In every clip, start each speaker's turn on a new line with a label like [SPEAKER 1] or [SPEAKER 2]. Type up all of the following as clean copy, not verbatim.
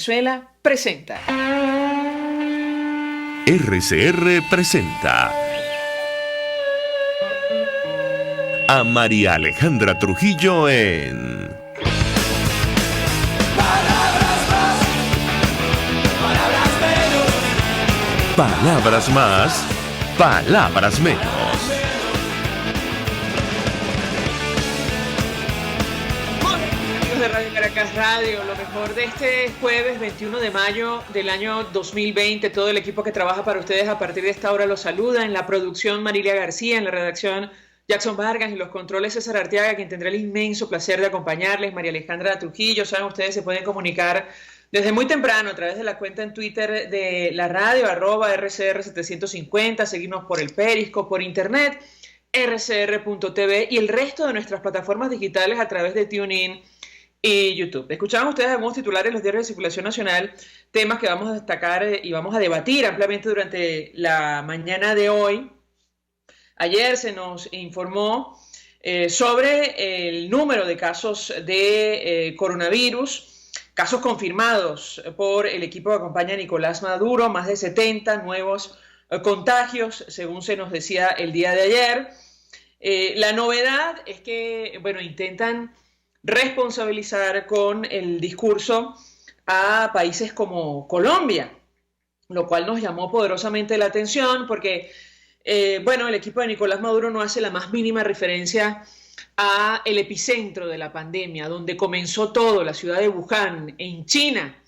[SPEAKER 1] Venezuela presenta.
[SPEAKER 2] RCR presenta a María Alejandra Trujillo en
[SPEAKER 3] Palabras más, palabras menos.
[SPEAKER 2] Palabras más, palabras menos.
[SPEAKER 1] Amigos de Radio Caracas Radio, lo mejor de este jueves 21 de mayo del año 2020. Todo el equipo que trabaja para ustedes a partir de esta hora los saluda. En la producción Marilia García, en la redacción Jackson Vargas, y los controles César Arteaga, quien tendrá el inmenso placer de acompañarles, María Alejandra Trujillo. Saben, ustedes se pueden comunicar desde muy temprano a través de la cuenta en Twitter de la radio, @RCR750, seguirnos por el Periscope, por internet, rcr.tv y el resto de nuestras plataformas digitales a través de TuneIn y YouTube. Escuchaban ustedes algunos titulares en los diarios de circulación nacional, temas que vamos a destacar y vamos a debatir ampliamente durante la mañana de hoy. Ayer se nos informó sobre el número de casos de coronavirus, casos confirmados por el equipo que acompaña a Nicolás Maduro, más de 70 nuevos contagios, según se nos decía el día de ayer. La novedad es que, bueno, intentan responsabilizar con el discurso a países como Colombia, lo cual nos llamó poderosamente la atención porque bueno, el equipo de Nicolás Maduro no hace la más mínima referencia a el epicentro de la pandemia, donde comenzó todo, la ciudad de Wuhan, en China.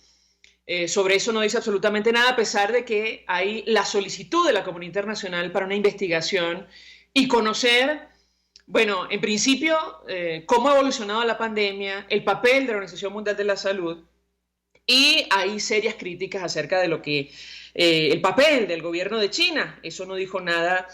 [SPEAKER 1] Sobre eso no dice absolutamente nada, a pesar de que hay la solicitud de la comunidad internacional para una investigación y conocer, bueno, en principio, cómo ha evolucionado la pandemia, el papel de la Organización Mundial de la Salud, y hay serias críticas acerca de lo que el papel del gobierno de China. Eso no dijo nada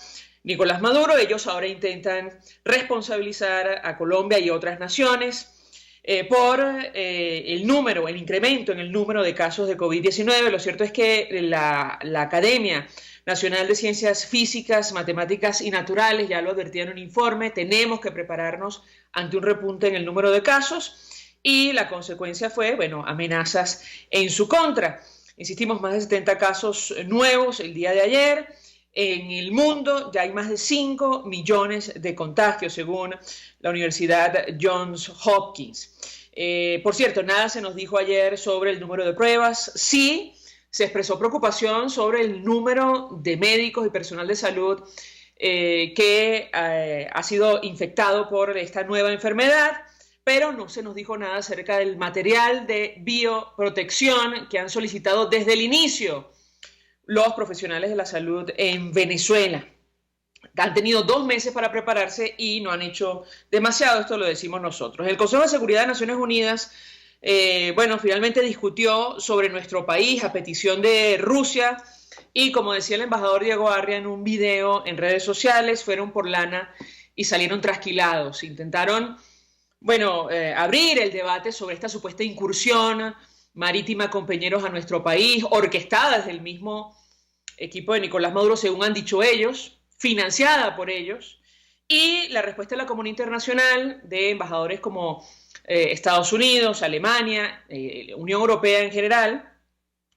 [SPEAKER 1] Nicolás Maduro. Ellos ahora intentan responsabilizar a Colombia y otras naciones por el incremento en el número de casos de COVID-19. Lo cierto es que la Academia Nacional de Ciencias Físicas, Matemáticas y Naturales ya lo advertía en un informe: tenemos que prepararnos ante un repunte en el número de casos. Y la consecuencia fue, bueno, amenazas en su contra. Insistimos, más de 70 casos nuevos el día de ayer. En el mundo ya hay más de 5 millones de contagios, según la Universidad Johns Hopkins. Por cierto, nada se nos dijo ayer sobre el número de pruebas. Sí se expresó preocupación sobre el número de médicos y personal de salud que ha sido infectado por esta nueva enfermedad, pero no se nos dijo nada acerca del material de bioprotección que han solicitado desde el inicio los profesionales de la salud en Venezuela. Han tenido 2 meses para prepararse y no han hecho demasiado, esto lo decimos nosotros. El Consejo de Seguridad de Naciones Unidas, bueno, finalmente discutió sobre nuestro país a petición de Rusia, y como decía el embajador Diego Arria en un video en redes sociales, fueron por lana y salieron trasquilados. Intentaron, bueno, abrir el debate sobre esta supuesta incursión marítima con peñeros a nuestro país, orquestada desde el mismo equipo de Nicolás Maduro, según han dicho ellos, financiada por ellos, y la respuesta de la comunidad internacional, de embajadores como Estados Unidos, Alemania, Unión Europea en general,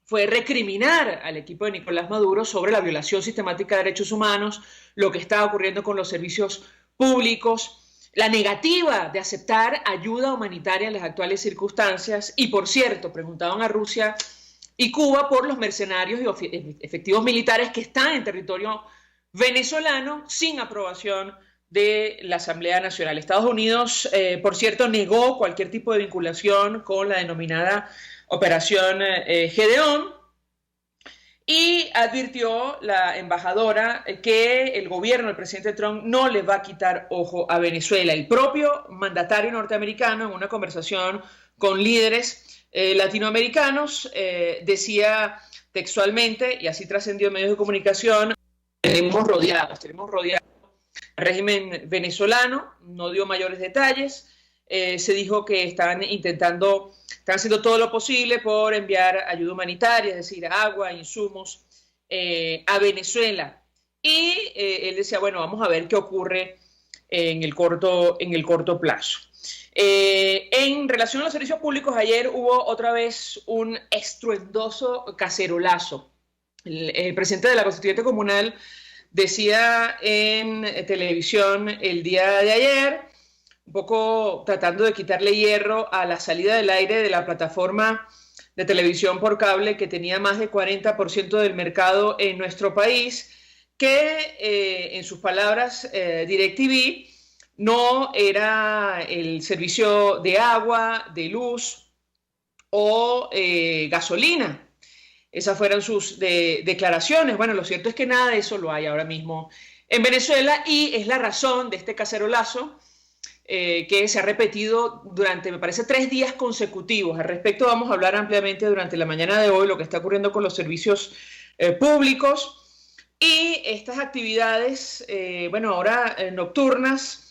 [SPEAKER 1] fue recriminar al equipo de Nicolás Maduro sobre la violación sistemática de derechos humanos, lo que está ocurriendo con los servicios públicos, la negativa de aceptar ayuda humanitaria en las actuales circunstancias. Y por cierto, preguntaban a Rusia y Cuba por los mercenarios y efectivos militares que están en territorio venezolano sin aprobación de la Asamblea Nacional. Estados Unidos, por cierto, negó cualquier tipo de vinculación con la denominada Operación Gedeón, y advirtió la embajadora que el gobierno del presidente Trump no le va a quitar ojo a Venezuela. El propio mandatario norteamericano, en una conversación con líderes latinoamericanos, decía textualmente, y así trascendió en medios de comunicación: tenemos rodeado al régimen venezolano. No dio mayores detalles. Se dijo que están haciendo todo lo posible por enviar ayuda humanitaria, es decir, agua, insumos, a Venezuela. Y él decía, bueno, vamos a ver qué ocurre en el corto plazo. En relación a los servicios públicos, ayer hubo otra vez un estruendoso cacerolazo. El presidente de la Constituyente Comunal decía en televisión el día de ayer, un poco tratando de quitarle hierro a la salida del aire de la plataforma de televisión por cable que tenía más de 40% del mercado en nuestro país, que en sus palabras DirecTV no era el servicio de agua, de luz o gasolina. Esas fueron sus declaraciones. Bueno, lo cierto es que nada de eso lo hay ahora mismo en Venezuela y es la razón de este cacerolazo que se ha repetido durante, me parece, 3 días consecutivos. Al respecto vamos a hablar ampliamente durante la mañana de hoy, lo que está ocurriendo con los servicios públicos y estas actividades, bueno, ahora nocturnas.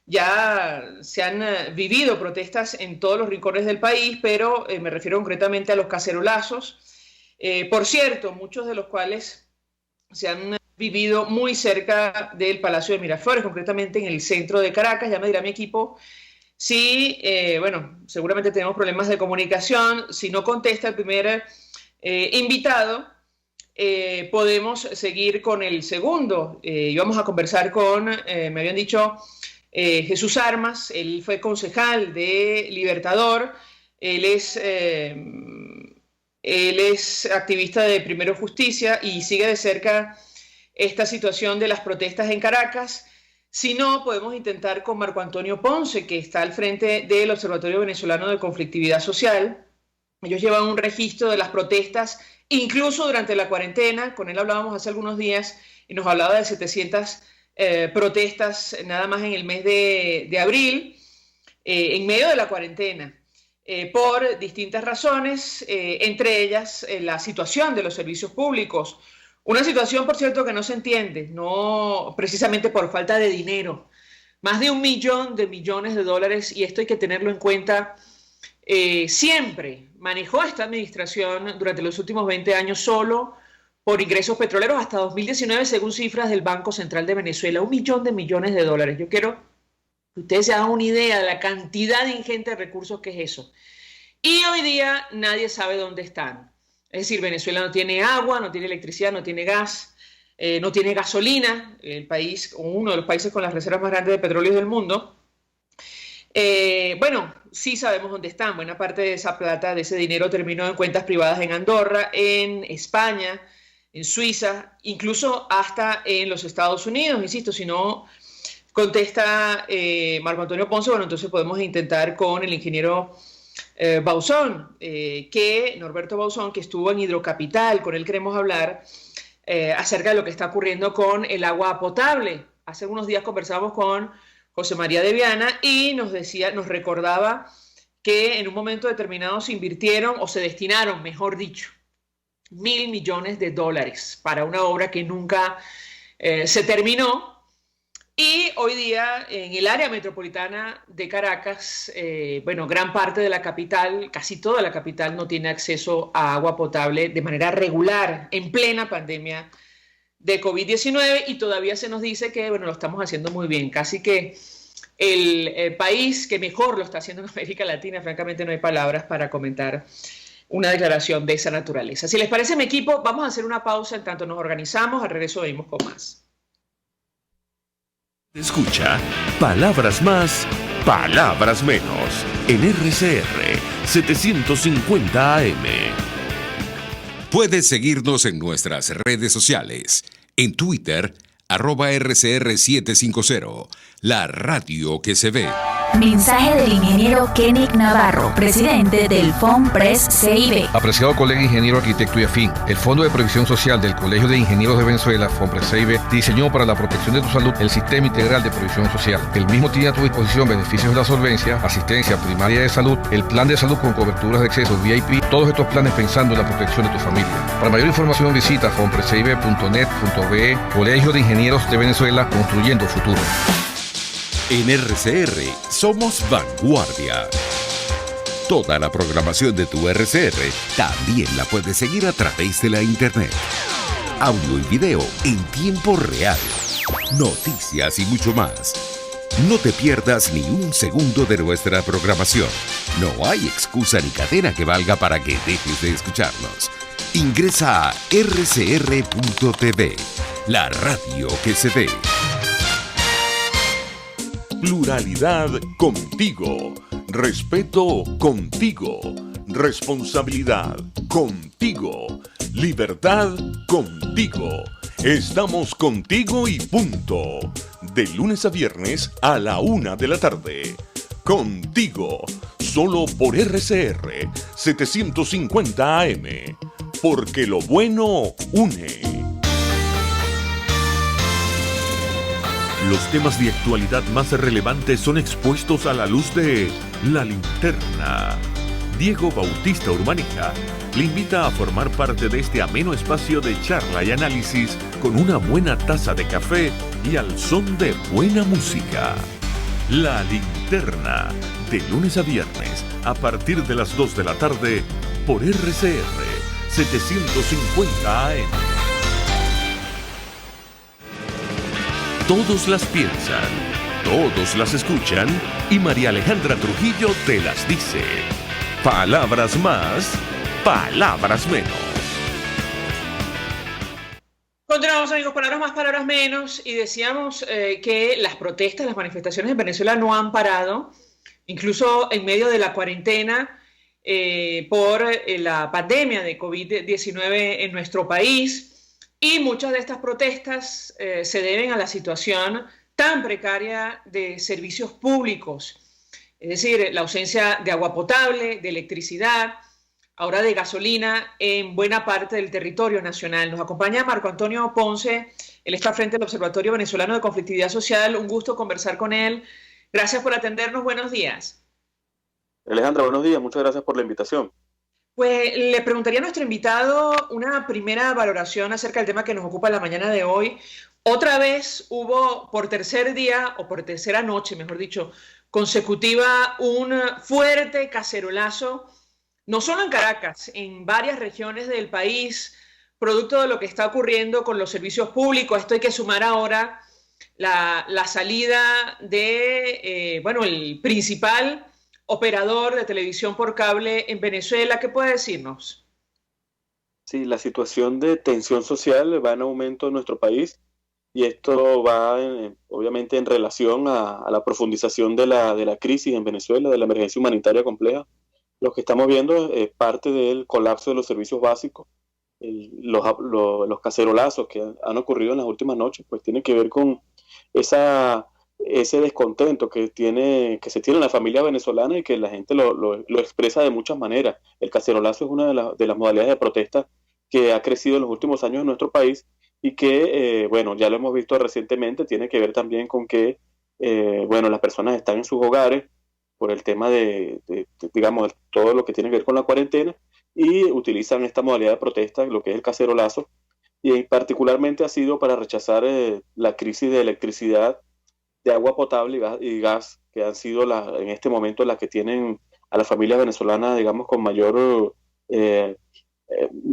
[SPEAKER 1] Ya se han vivido protestas en todos los rincones del país, pero me refiero concretamente a los cacerolazos. Por cierto, muchos de los cuales se han vivido muy cerca del Palacio de Miraflores, concretamente en el centro de Caracas. Ya me dirá mi equipo si, bueno, seguramente tenemos problemas de comunicación. Si no contesta el primer invitado, podemos seguir con el segundo. Y vamos a conversar con, me habían dicho, Jesús Armas. Él fue concejal de Libertador. Él es activista de Primero Justicia y sigue de cerca esta situación de las protestas en Caracas. Si no, podemos intentar con Marco Antonio Ponce, que está al frente del Observatorio Venezolano de Conflictividad Social. Ellos llevan un registro de las protestas, incluso durante la cuarentena. Con él hablábamos hace algunos días y nos hablaba de 700 protestas nada más en el mes de abril, en medio de la cuarentena. Por distintas razones, entre ellas la situación de los servicios públicos. Una situación, por cierto, que no se entiende, no precisamente por falta de dinero. Más de 1 millón de millones de dólares, y esto hay que tenerlo en cuenta, siempre manejó esta administración durante los últimos 20 años solo por ingresos petroleros hasta 2019, según cifras del Banco Central de Venezuela. 1 millón de millones de dólares. Yo quiero que ustedes se hagan una idea de la cantidad ingente de recursos que es eso. Y hoy día nadie sabe dónde están. Es decir, Venezuela no tiene agua, no tiene electricidad, no tiene gas, no tiene gasolina, el país, uno de los países con las reservas más grandes de petróleo del mundo. Bueno, sí sabemos dónde están. Buena parte de esa plata, de ese dinero, terminó en cuentas privadas en Andorra, en España, en Suiza, incluso hasta en los Estados Unidos. Insisto, si no contesta Marco Antonio Ponce, bueno, entonces podemos intentar con el ingeniero Bauzón, Norberto Bauzón, que estuvo en Hidrocapital. Con él queremos hablar acerca de lo que está ocurriendo con el agua potable. Hace unos días conversamos con José María de Viana y nos recordaba que en un momento determinado se invirtieron, o se destinaron, mejor dicho, $1.000 millones para una obra que nunca se terminó. Y hoy día en el área metropolitana de Caracas, bueno, gran parte de la capital, casi toda la capital, no tiene acceso a agua potable de manera regular en plena pandemia de COVID-19, y todavía se nos dice que, bueno, lo estamos haciendo muy bien. Casi que el país que mejor lo está haciendo en América Latina. Francamente no hay palabras para comentar una declaración de esa naturaleza. Si les parece, mi equipo, vamos a hacer una pausa en tanto nos organizamos. Al regreso venimos con más.
[SPEAKER 2] Escucha Palabras Más, Palabras Menos en RCR 750 AM.
[SPEAKER 4] Puedes seguirnos en nuestras redes sociales. En Twitter, @RCR750, la radio que se ve.
[SPEAKER 5] Mensaje del ingeniero Kenick Navarro, presidente del FONPRES CIB.
[SPEAKER 6] Apreciado colega ingeniero, arquitecto y afín, el Fondo de Previsión Social del Colegio de Ingenieros de Venezuela, FONPRES CIB, diseñó para la protección de tu salud el Sistema Integral de Previsión Social. El mismo tiene a tu disposición beneficios de la solvencia, asistencia primaria de salud, el plan de salud con coberturas de acceso VIP, todos estos planes pensando en la protección de tu familia. Para mayor información visita fonprescib.net.be. Colegio de Ingenieros de Venezuela, construyendo futuro.
[SPEAKER 2] En RCR somos vanguardia. Toda la programación de tu RCR también la puedes seguir a través de la internet. Audio y video en tiempo real. Noticias y mucho más. No te pierdas ni un segundo de nuestra programación. No hay excusa ni cadena que valga para que dejes de escucharnos. Ingresa a rcr.tv, la radio que se ve.
[SPEAKER 7] Pluralidad contigo. Respeto contigo. Responsabilidad contigo. Libertad contigo. Estamos contigo y punto. De lunes a viernes a la 1 de la tarde. Contigo. Solo por RCR 750 AM. Porque lo bueno une. Los temas de actualidad más relevantes son expuestos a la luz de La Linterna. Diego Bautista Urbanija le invita a formar parte de este ameno espacio de charla y análisis con una buena taza de café y al son de buena música. La Linterna, de lunes a viernes, a partir de las 2 de la tarde, por RCR 750 AM. Todos las piensan, todos las escuchan y María Alejandra Trujillo te las dice. Palabras más, palabras menos.
[SPEAKER 1] Continuamos, amigos, palabras más, palabras menos, y decíamos que las protestas, las manifestaciones en Venezuela no han parado, incluso en medio de la cuarentena por la pandemia de COVID-19 en nuestro país. Y muchas de estas protestas se deben a la situación tan precaria de servicios públicos, es decir, la ausencia de agua potable, de electricidad, ahora de gasolina en buena parte del territorio nacional. Nos acompaña Marco Antonio Ponce, él está frente al Observatorio Venezolano de Conflictividad Social. Un gusto conversar con él. Gracias por atendernos, buenos días.
[SPEAKER 8] Alejandra, buenos días, muchas gracias por la invitación.
[SPEAKER 1] Pues le preguntaría a nuestro invitado una primera valoración acerca del tema que nos ocupa la mañana de hoy. Otra vez hubo por tercer día, o por tercera noche, mejor dicho, consecutiva, un fuerte cacerolazo, no solo en Caracas, en varias regiones del país, producto de lo que está ocurriendo con los servicios públicos. Esto hay que sumar ahora la salida de, el principal operador de televisión por cable en Venezuela. ¿Qué puede decirnos?
[SPEAKER 8] Sí, la situación de tensión social va en aumento en nuestro país y esto va obviamente en relación a la profundización de la crisis en Venezuela, de la emergencia humanitaria compleja. Lo que estamos viendo es parte del colapso de los servicios básicos. Los cacerolazos que han ocurrido en las últimas noches pues tienen que ver con ese descontento que se tiene en la familia venezolana y que la gente lo expresa de muchas maneras. El cacerolazo es una de las modalidades de protesta que ha crecido en los últimos años en nuestro país y que, ya lo hemos visto recientemente, tiene que ver también con que, las personas están en sus hogares por el tema de todo lo que tiene que ver con la cuarentena y utilizan esta modalidad de protesta, lo que es el cacerolazo, y particularmente ha sido para rechazar la crisis de electricidad, de agua potable y gas, que han sido en este momento las que tienen a la familia venezolana, con mayor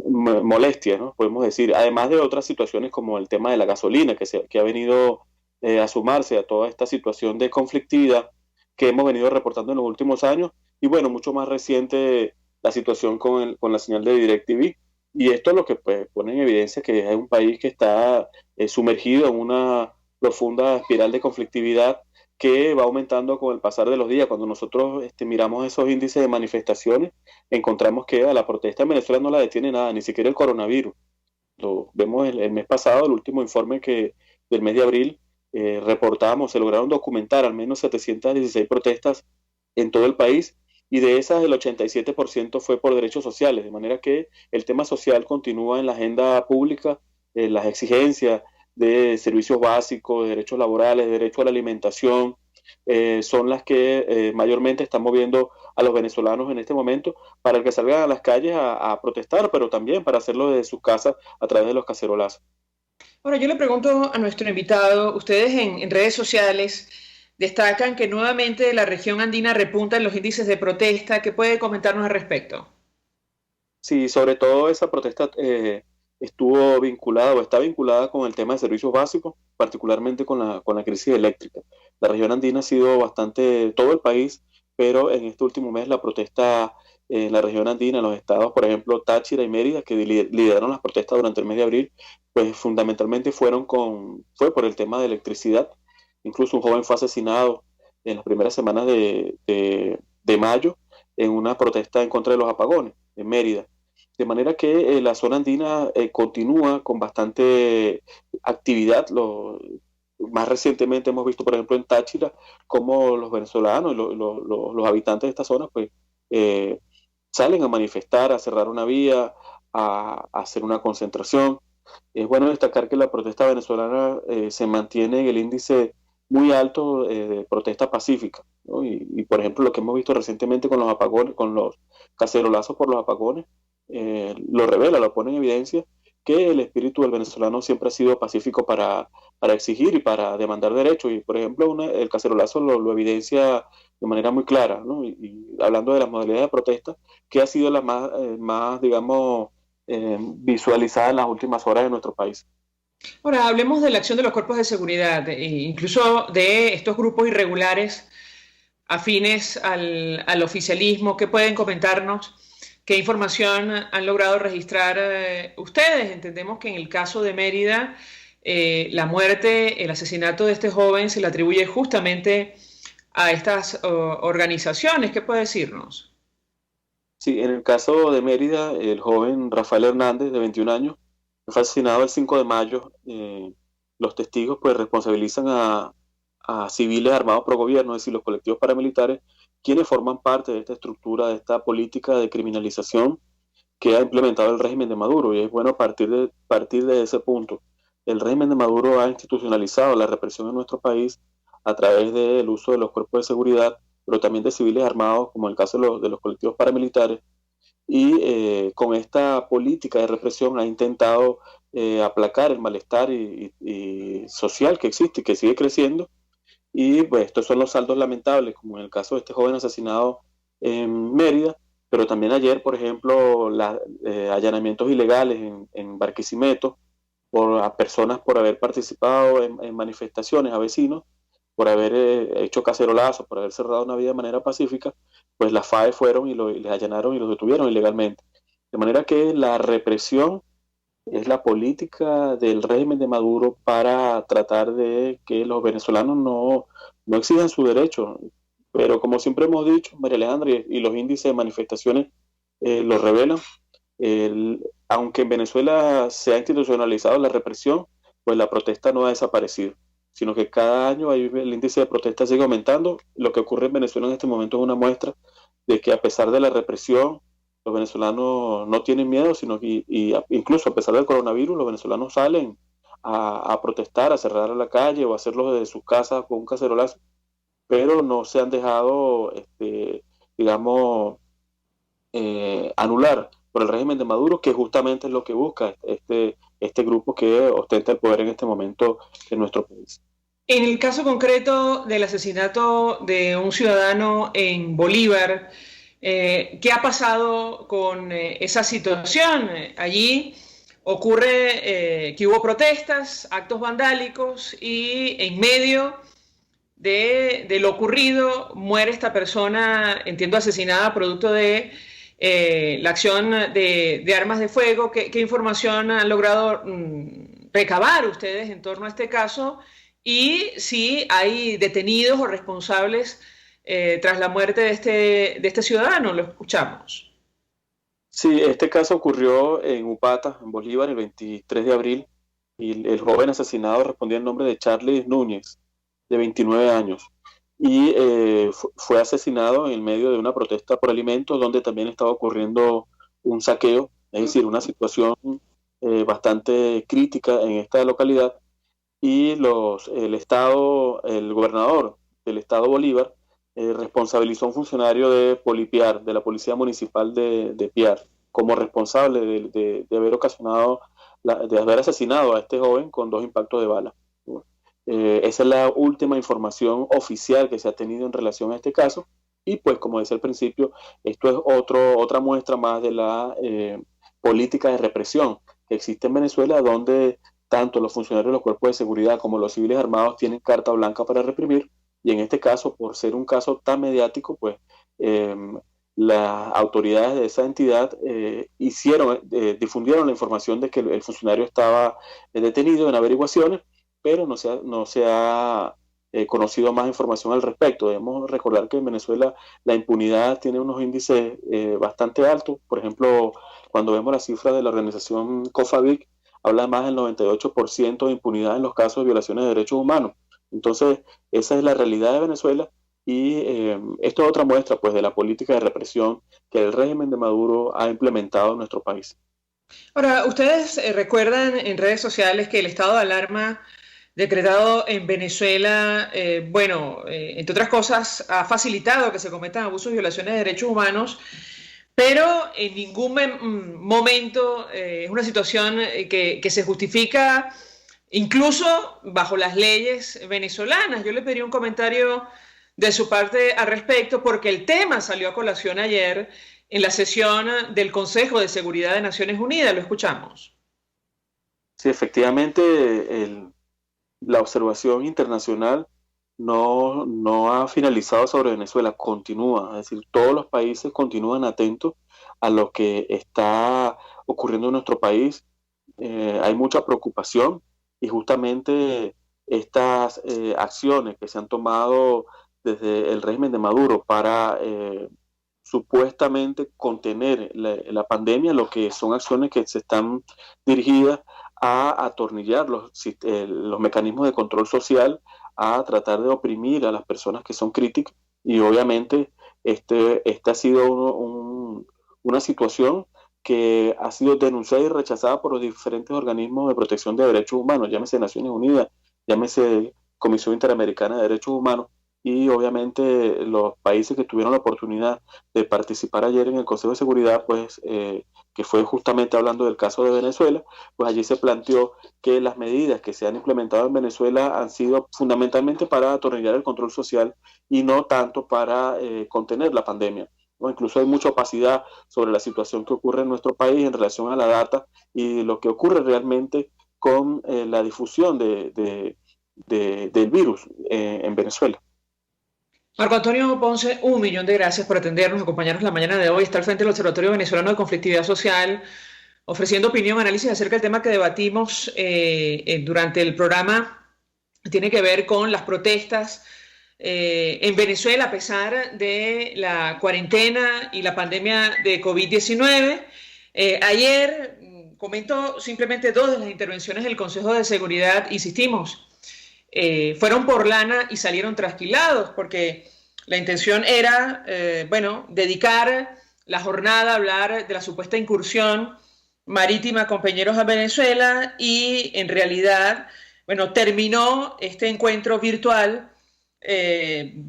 [SPEAKER 8] molestia, ¿no? Podemos decir, además de otras situaciones como el tema de la gasolina, que ha venido a sumarse a toda esta situación de conflictividad que hemos venido reportando en los últimos años, y mucho más reciente la situación con la señal de DirecTV, y esto es lo que pone en evidencia que es un país que está sumergido en una profunda espiral de conflictividad que va aumentando con el pasar de los días. Cuando nosotros miramos esos índices de manifestaciones, encontramos que a la protesta en Venezuela no la detiene nada, ni siquiera el coronavirus. Lo vemos el mes pasado, el último informe del mes de abril, reportamos, se lograron documentar al menos 716 protestas en todo el país, y de esas el 87% fue por derechos sociales, de manera que el tema social continúa en la agenda pública, las exigencias de servicios básicos, de derechos laborales, de derecho a la alimentación, son las que mayormente están moviendo a los venezolanos en este momento para que salgan a las calles a protestar, pero también para hacerlo desde sus casas a través de los cacerolazos.
[SPEAKER 1] Ahora, yo le pregunto a nuestro invitado, ustedes en redes sociales destacan que nuevamente la región andina repunta en los índices de protesta. ¿Qué puede comentarnos al respecto?
[SPEAKER 8] Sí, sobre todo esa protesta estuvo vinculada o está vinculada con el tema de servicios básicos, particularmente con la crisis eléctrica. La región andina ha sido bastante, todo el país, pero en este último mes la protesta en la región andina, en los estados, por ejemplo, Táchira y Mérida, que lideraron las protestas durante el mes de abril, pues fundamentalmente fue por el tema de electricidad. Incluso un joven fue asesinado en las primeras semanas de mayo en una protesta en contra de los apagones en Mérida. De manera que la zona andina continúa con bastante actividad. Más recientemente hemos visto, por ejemplo, en Táchira, cómo los venezolanos, los habitantes de esta zona, pues salen a manifestar, a cerrar una vía, a hacer una concentración. Es bueno destacar que la protesta venezolana se mantiene en el índice muy alto de protesta pacífica, ¿no? Por ejemplo, lo que hemos visto recientemente con los apagones, con los cacerolazos por los apagones, lo revela, lo pone en evidencia que el espíritu del venezolano siempre ha sido pacífico para exigir y para demandar derechos. Y, por ejemplo, el cacerolazo lo evidencia de manera muy clara, ¿no? Y hablando de las modalidades de protesta, que ha sido la más digamos, visualizada en las últimas horas de nuestro país.
[SPEAKER 1] Ahora, hablemos de la acción de los cuerpos de seguridad, incluso de estos grupos irregulares afines al oficialismo. ¿Qué pueden comentarnos? ¿Qué información han logrado registrar ustedes? Entendemos que en el caso de Mérida, la muerte, el asesinato de este joven se le atribuye justamente a estas organizaciones. ¿Qué puede decirnos?
[SPEAKER 8] Sí, en el caso de Mérida, el joven Rafael Hernández, de 21 años, fue asesinado el 5 de mayo. Los testigos pues responsabilizan a civiles armados pro gobierno, es decir, los colectivos paramilitares, quienes forman parte de esta estructura, de esta política de criminalización que ha implementado el régimen de Maduro. Y es bueno partir de ese punto. El régimen de Maduro ha institucionalizado la represión en nuestro país a través del uso de los cuerpos de seguridad, pero también de civiles armados, como el caso de los colectivos paramilitares. Y con esta política de represión ha intentado aplacar el malestar y social que existe y que sigue creciendo. Y pues estos son los saldos lamentables, como en el caso de este joven asesinado en Mérida, pero también ayer, por ejemplo, allanamientos ilegales en Barquisimeto a personas por haber participado en manifestaciones, a vecinos, por haber hecho cacerolazos, por haber cerrado una vía de manera pacífica, pues las FAE fueron y les allanaron y los detuvieron ilegalmente. De manera que la represión es la política del régimen de Maduro para tratar de que los venezolanos no exijan su derecho. Pero como siempre hemos dicho, María Alejandra, y los índices de manifestaciones lo revelan, aunque en Venezuela se ha institucionalizado la represión, pues la protesta no ha desaparecido, sino que cada año el índice de protesta sigue aumentando. Lo que ocurre en Venezuela en este momento es una muestra de que a pesar de la represión, los venezolanos no tienen miedo, sino que incluso a pesar del coronavirus, los venezolanos salen a protestar, a cerrar la calle o a hacerlo desde sus casas con un cacerolazo, pero no se han dejado, digamos, anular por el régimen de Maduro, que justamente es lo que busca este grupo que ostenta el poder en este momento en nuestro país.
[SPEAKER 1] En el caso concreto del asesinato de un ciudadano en Bolívar, ¿qué ha pasado con esa situación? Allí ocurre que hubo protestas, actos vandálicos y en medio de lo ocurrido muere esta persona, entiendo, asesinada producto de la acción de armas de fuego. ¿Qué información han logrado recabar ustedes en torno a este caso? Y si hay detenidos o responsables tras la muerte de este ciudadano. Lo escuchamos.
[SPEAKER 8] Sí, este caso ocurrió en Upata, en Bolívar, el 23 de abril, y el joven asesinado respondía el nombre de Charles Núñez, de 29 años, y fue asesinado en medio de una protesta por alimentos, donde también estaba ocurriendo un saqueo, es decir, una situación bastante crítica en esta localidad, y el gobernador del estado Bolívar responsabilizó a un funcionario de Polipiar, de la Policía Municipal de Piar, como responsable de haber ocasionado, de haber asesinado a este joven con 2 impactos de bala. Esa es la última información oficial que se ha tenido en relación a este caso, y pues como decía al principio, esto es otra muestra más de la política de represión que existe en Venezuela, donde tanto los funcionarios de los cuerpos de seguridad como los civiles armados tienen carta blanca para reprimir, y en este caso, por ser un caso tan mediático, pues las autoridades de esa entidad difundieron la información de que el funcionario estaba detenido en averiguaciones, pero no se ha conocido más información al respecto. Debemos recordar que en Venezuela la impunidad tiene unos índices bastante altos. Por ejemplo, cuando vemos las cifras de la organización COFAVIC, habla más del 98% de impunidad en los casos de violaciones de derechos humanos. Entonces, esa es la realidad de Venezuela, y esto es otra muestra pues de la política de represión que el régimen de Maduro ha implementado en nuestro país.
[SPEAKER 1] Ahora, ustedes recuerdan en redes sociales que el estado de alarma decretado en Venezuela, entre otras cosas, ha facilitado que se cometan abusos y violaciones de derechos humanos, pero en ningún momento es una situación que se justifica incluso bajo las leyes venezolanas. Yo le pediría un comentario de su parte al respecto, porque el tema salió a colación ayer en la sesión del Consejo de Seguridad de Naciones Unidas. Lo escuchamos.
[SPEAKER 8] Sí, efectivamente, la observación internacional no ha finalizado sobre Venezuela, continúa. Es decir, todos los países continúan atentos a lo que está ocurriendo en nuestro país. Hay mucha preocupación, y justamente estas acciones que se han tomado desde el régimen de Maduro para supuestamente contener la pandemia, lo que son acciones que se están dirigidas a atornillar los mecanismos de control social, a tratar de oprimir a las personas que son críticas, y obviamente esta ha sido una situación que ha sido denunciada y rechazada por los diferentes organismos de protección de derechos humanos, llámese Naciones Unidas, llámese Comisión Interamericana de Derechos Humanos, y obviamente los países que tuvieron la oportunidad de participar ayer en el Consejo de Seguridad, pues que fue justamente hablando del caso de Venezuela, pues allí se planteó que las medidas que se han implementado en Venezuela han sido fundamentalmente para atornillar el control social y no tanto para contener la pandemia. ¿No? Incluso hay mucha opacidad sobre la situación que ocurre en nuestro país en relación a la data y lo que ocurre realmente con la difusión del virus en Venezuela.
[SPEAKER 1] Marco Antonio Ponce, 1.000.000 de gracias por atendernos, acompañarnos la mañana de hoy, estar frente al Observatorio Venezolano de Conflictividad Social, ofreciendo opinión, análisis acerca del tema que debatimos durante el programa. Tiene que ver con las protestas en Venezuela a pesar de la cuarentena y la pandemia de COVID-19. Ayer comento simplemente 2 de las intervenciones del Consejo de Seguridad. Insistimos, fueron por lana y salieron trasquilados, porque la intención era, dedicar la jornada a hablar de la supuesta incursión marítima con Peñeros a Venezuela, y en realidad, terminó este encuentro virtual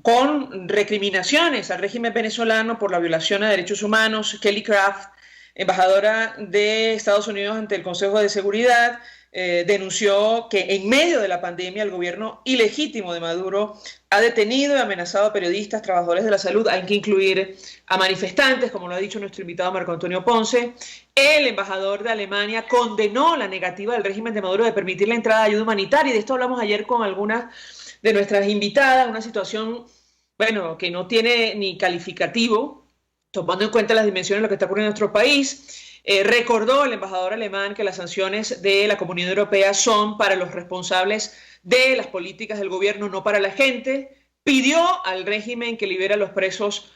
[SPEAKER 1] con recriminaciones al régimen venezolano por la violación a derechos humanos. Kelly Craft, embajadora de Estados Unidos ante el Consejo de Seguridad, denunció que en medio de la pandemia el gobierno ilegítimo de Maduro ha detenido y amenazado a periodistas, trabajadores de la salud, hay que incluir a manifestantes, como lo ha dicho nuestro invitado Marco Antonio Ponce. El embajador de Alemania condenó la negativa del régimen de Maduro de permitir la entrada de ayuda humanitaria, y de esto hablamos ayer con algunas de nuestras invitadas, una situación, que no tiene ni calificativo, tomando en cuenta las dimensiones de lo que está ocurriendo en nuestro país. Recordó el embajador alemán que las sanciones de la Comunidad Europea son para los responsables de las políticas del gobierno, no para la gente. Pidió al régimen que libere a los presos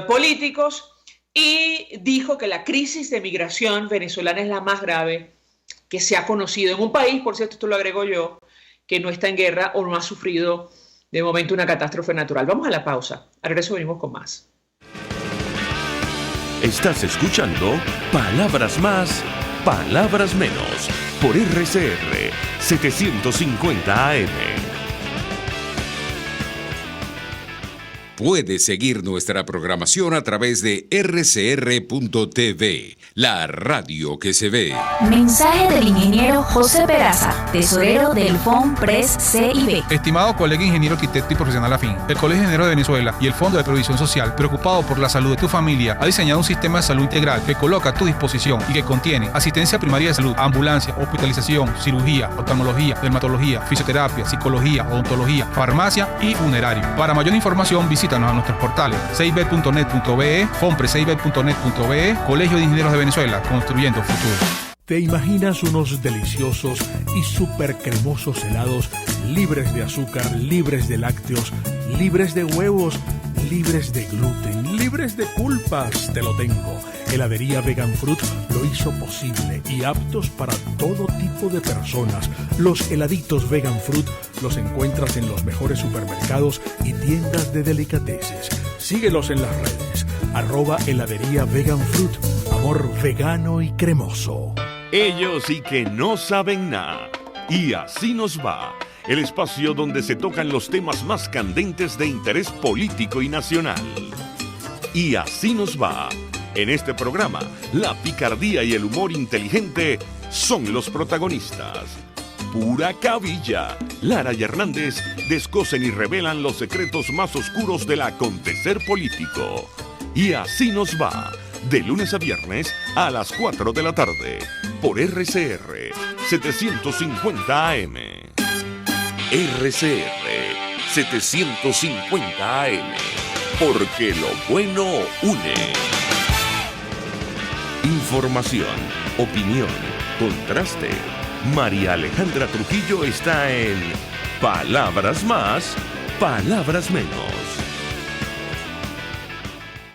[SPEAKER 1] políticos, y dijo que la crisis de migración venezolana es la más grave que se ha conocido en un país, por cierto, esto lo agrego yo, que no está en guerra o no ha sufrido de momento una catástrofe natural. Vamos a la pausa. Al regreso venimos con más.
[SPEAKER 7] Estás escuchando Palabras Más, Palabras Menos, por RCR 750 AM.
[SPEAKER 4] Puedes seguir nuestra programación a través de rcr.tv, la radio que se ve.
[SPEAKER 5] Mensaje del ingeniero José Peraza, tesorero del FOMPRES CIB.
[SPEAKER 9] Estimado colega ingeniero, arquitecto y profesional afín, el Colegio de Ingenieros de Venezuela y el Fondo de Previsión Social, preocupado por la salud de tu familia, ha diseñado un sistema de salud integral que coloca a tu disposición y que contiene asistencia primaria de salud, ambulancia, hospitalización, cirugía, oftalmología, dermatología, fisioterapia, psicología, odontología, farmacia y funerario. Para mayor información, visítanos a nuestros portales cib.net.be, fomprescib.net.be, Colegio de Ingenieros de Venezuela, construyendo futuro.
[SPEAKER 10] ¿Te imaginas unos deliciosos y súper cremosos helados libres de azúcar, libres de lácteos, libres de huevos, libres de gluten, libres de culpas? Te lo tengo. Heladería Vegan Fruit lo hizo posible y aptos para todo tipo de personas. Los heladitos Vegan Fruit los encuentras en los mejores supermercados y tiendas de delicateces. Síguelos en las redes. @heladería Vegan Fruit. Amor vegano y cremoso.
[SPEAKER 7] Ellos sí que no saben nada. Y así nos va. El espacio donde se tocan los temas más candentes de interés político y nacional. Y así nos va. En este programa, la picardía y el humor inteligente son los protagonistas. Pura cabilla. Lara y Hernández descosen y revelan los secretos más oscuros del acontecer político. Y así nos va. De lunes a viernes a las 4 de la tarde. Por RCR 750 AM. RCR 750 AM. Porque lo bueno une. Información, opinión, contraste. María Alejandra Trujillo está en Palabras Más, Palabras Menos.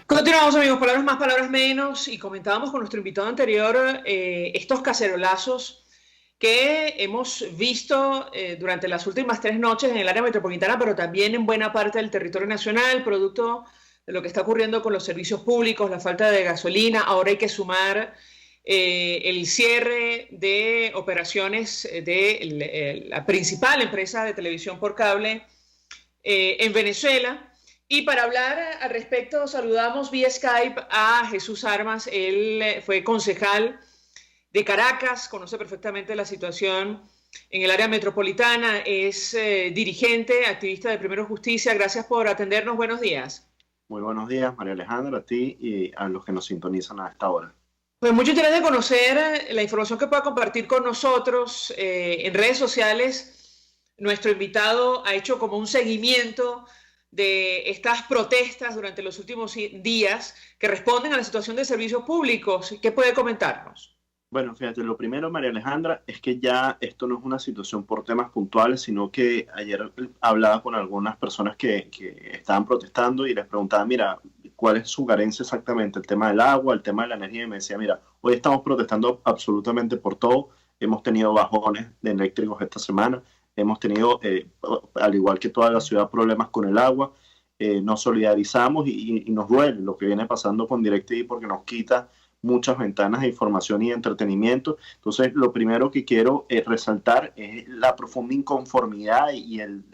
[SPEAKER 1] Continuamos, amigos, palabras más, palabras menos, y comentábamos con nuestro invitado anterior estos cacerolazos que hemos visto durante las últimas 3 noches en el área metropolitana, pero también en buena parte del territorio nacional, producto de lo que está ocurriendo con los servicios públicos, la falta de gasolina. Ahora hay que sumar el cierre de operaciones de la principal empresa de televisión por cable en Venezuela. Y para hablar al respecto, saludamos vía Skype a Jesús Armas. Él fue concejal de Caracas, conoce perfectamente la situación en el área metropolitana, es dirigente, activista de Primero Justicia. Gracias por atendernos. Buenos días.
[SPEAKER 8] Muy buenos días, María Alejandra, a ti y a los que nos sintonizan a esta hora.
[SPEAKER 1] Pues mucho interés de conocer la información que pueda compartir con nosotros en redes sociales. Nuestro invitado ha hecho como un seguimiento de estas protestas durante los últimos días que responden a la situación de servicios públicos. ¿Qué puede comentarnos?
[SPEAKER 8] Bueno, fíjate, lo primero, María Alejandra, es que ya esto no es una situación por temas puntuales, sino que ayer hablaba con algunas personas que estaban protestando y les preguntaba, mira, ¿cuál es su carencia exactamente? El tema del agua, el tema de la energía. Y me decía, mira, hoy estamos protestando absolutamente por todo. Hemos tenido bajones de eléctricos esta semana. Hemos tenido, al igual que toda la ciudad, problemas con el agua. Nos solidarizamos y nos duele lo que viene pasando con DirecTV porque nos quita muchas ventanas de información y de entretenimiento. Entonces, lo primero que quiero resaltar es la profunda inconformidad y el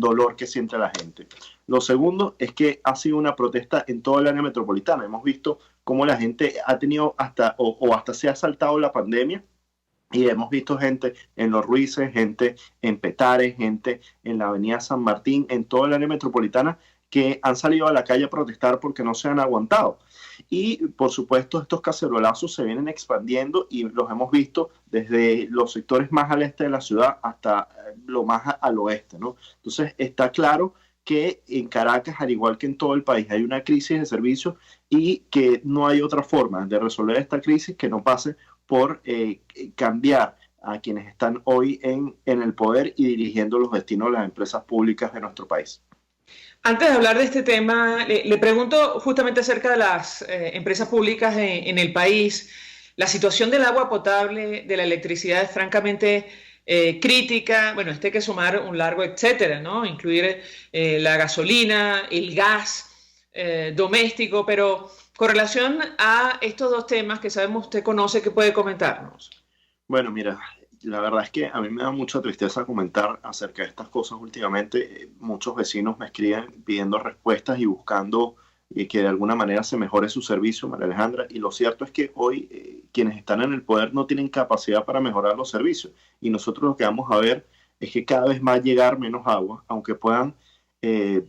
[SPEAKER 8] dolor que siente la gente. Lo segundo es que ha sido una protesta en toda el área metropolitana. Hemos visto cómo la gente ha tenido hasta se ha saltado la pandemia. Y hemos visto gente en Los Ruices, gente en Petare, gente en la avenida San Martín, en toda el área metropolitana, que han salido a la calle a protestar porque no se han aguantado. Y, por supuesto, estos cacerolazos se vienen expandiendo y los hemos visto desde los sectores más al este de la ciudad hasta lo más al oeste, ¿no? Entonces, está claro que en Caracas, al igual que en todo el país, hay una crisis de servicios y que no hay otra forma de resolver esta crisis que no pase por cambiar a quienes están hoy en el poder y dirigiendo los destinos de las empresas públicas de nuestro país.
[SPEAKER 1] Antes de hablar de este tema, le pregunto justamente acerca de las empresas públicas en el país. La situación del agua potable, de la electricidad es francamente crítica. Bueno, hay que sumar un largo etcétera, ¿no? Incluir la gasolina, el gas doméstico, pero con relación a estos dos temas que sabemos usted conoce, ¿qué puede comentarnos?
[SPEAKER 8] Bueno, mira,
[SPEAKER 11] la verdad es que a mí me da mucha tristeza comentar acerca de estas cosas últimamente. Muchos vecinos me escriben pidiendo respuestas y buscando que de alguna manera se mejore su servicio, María Alejandra, y lo cierto es que hoy quienes están en el poder no tienen capacidad para mejorar los servicios, y nosotros lo que vamos a ver es que cada vez va a llegar menos agua, aunque puedan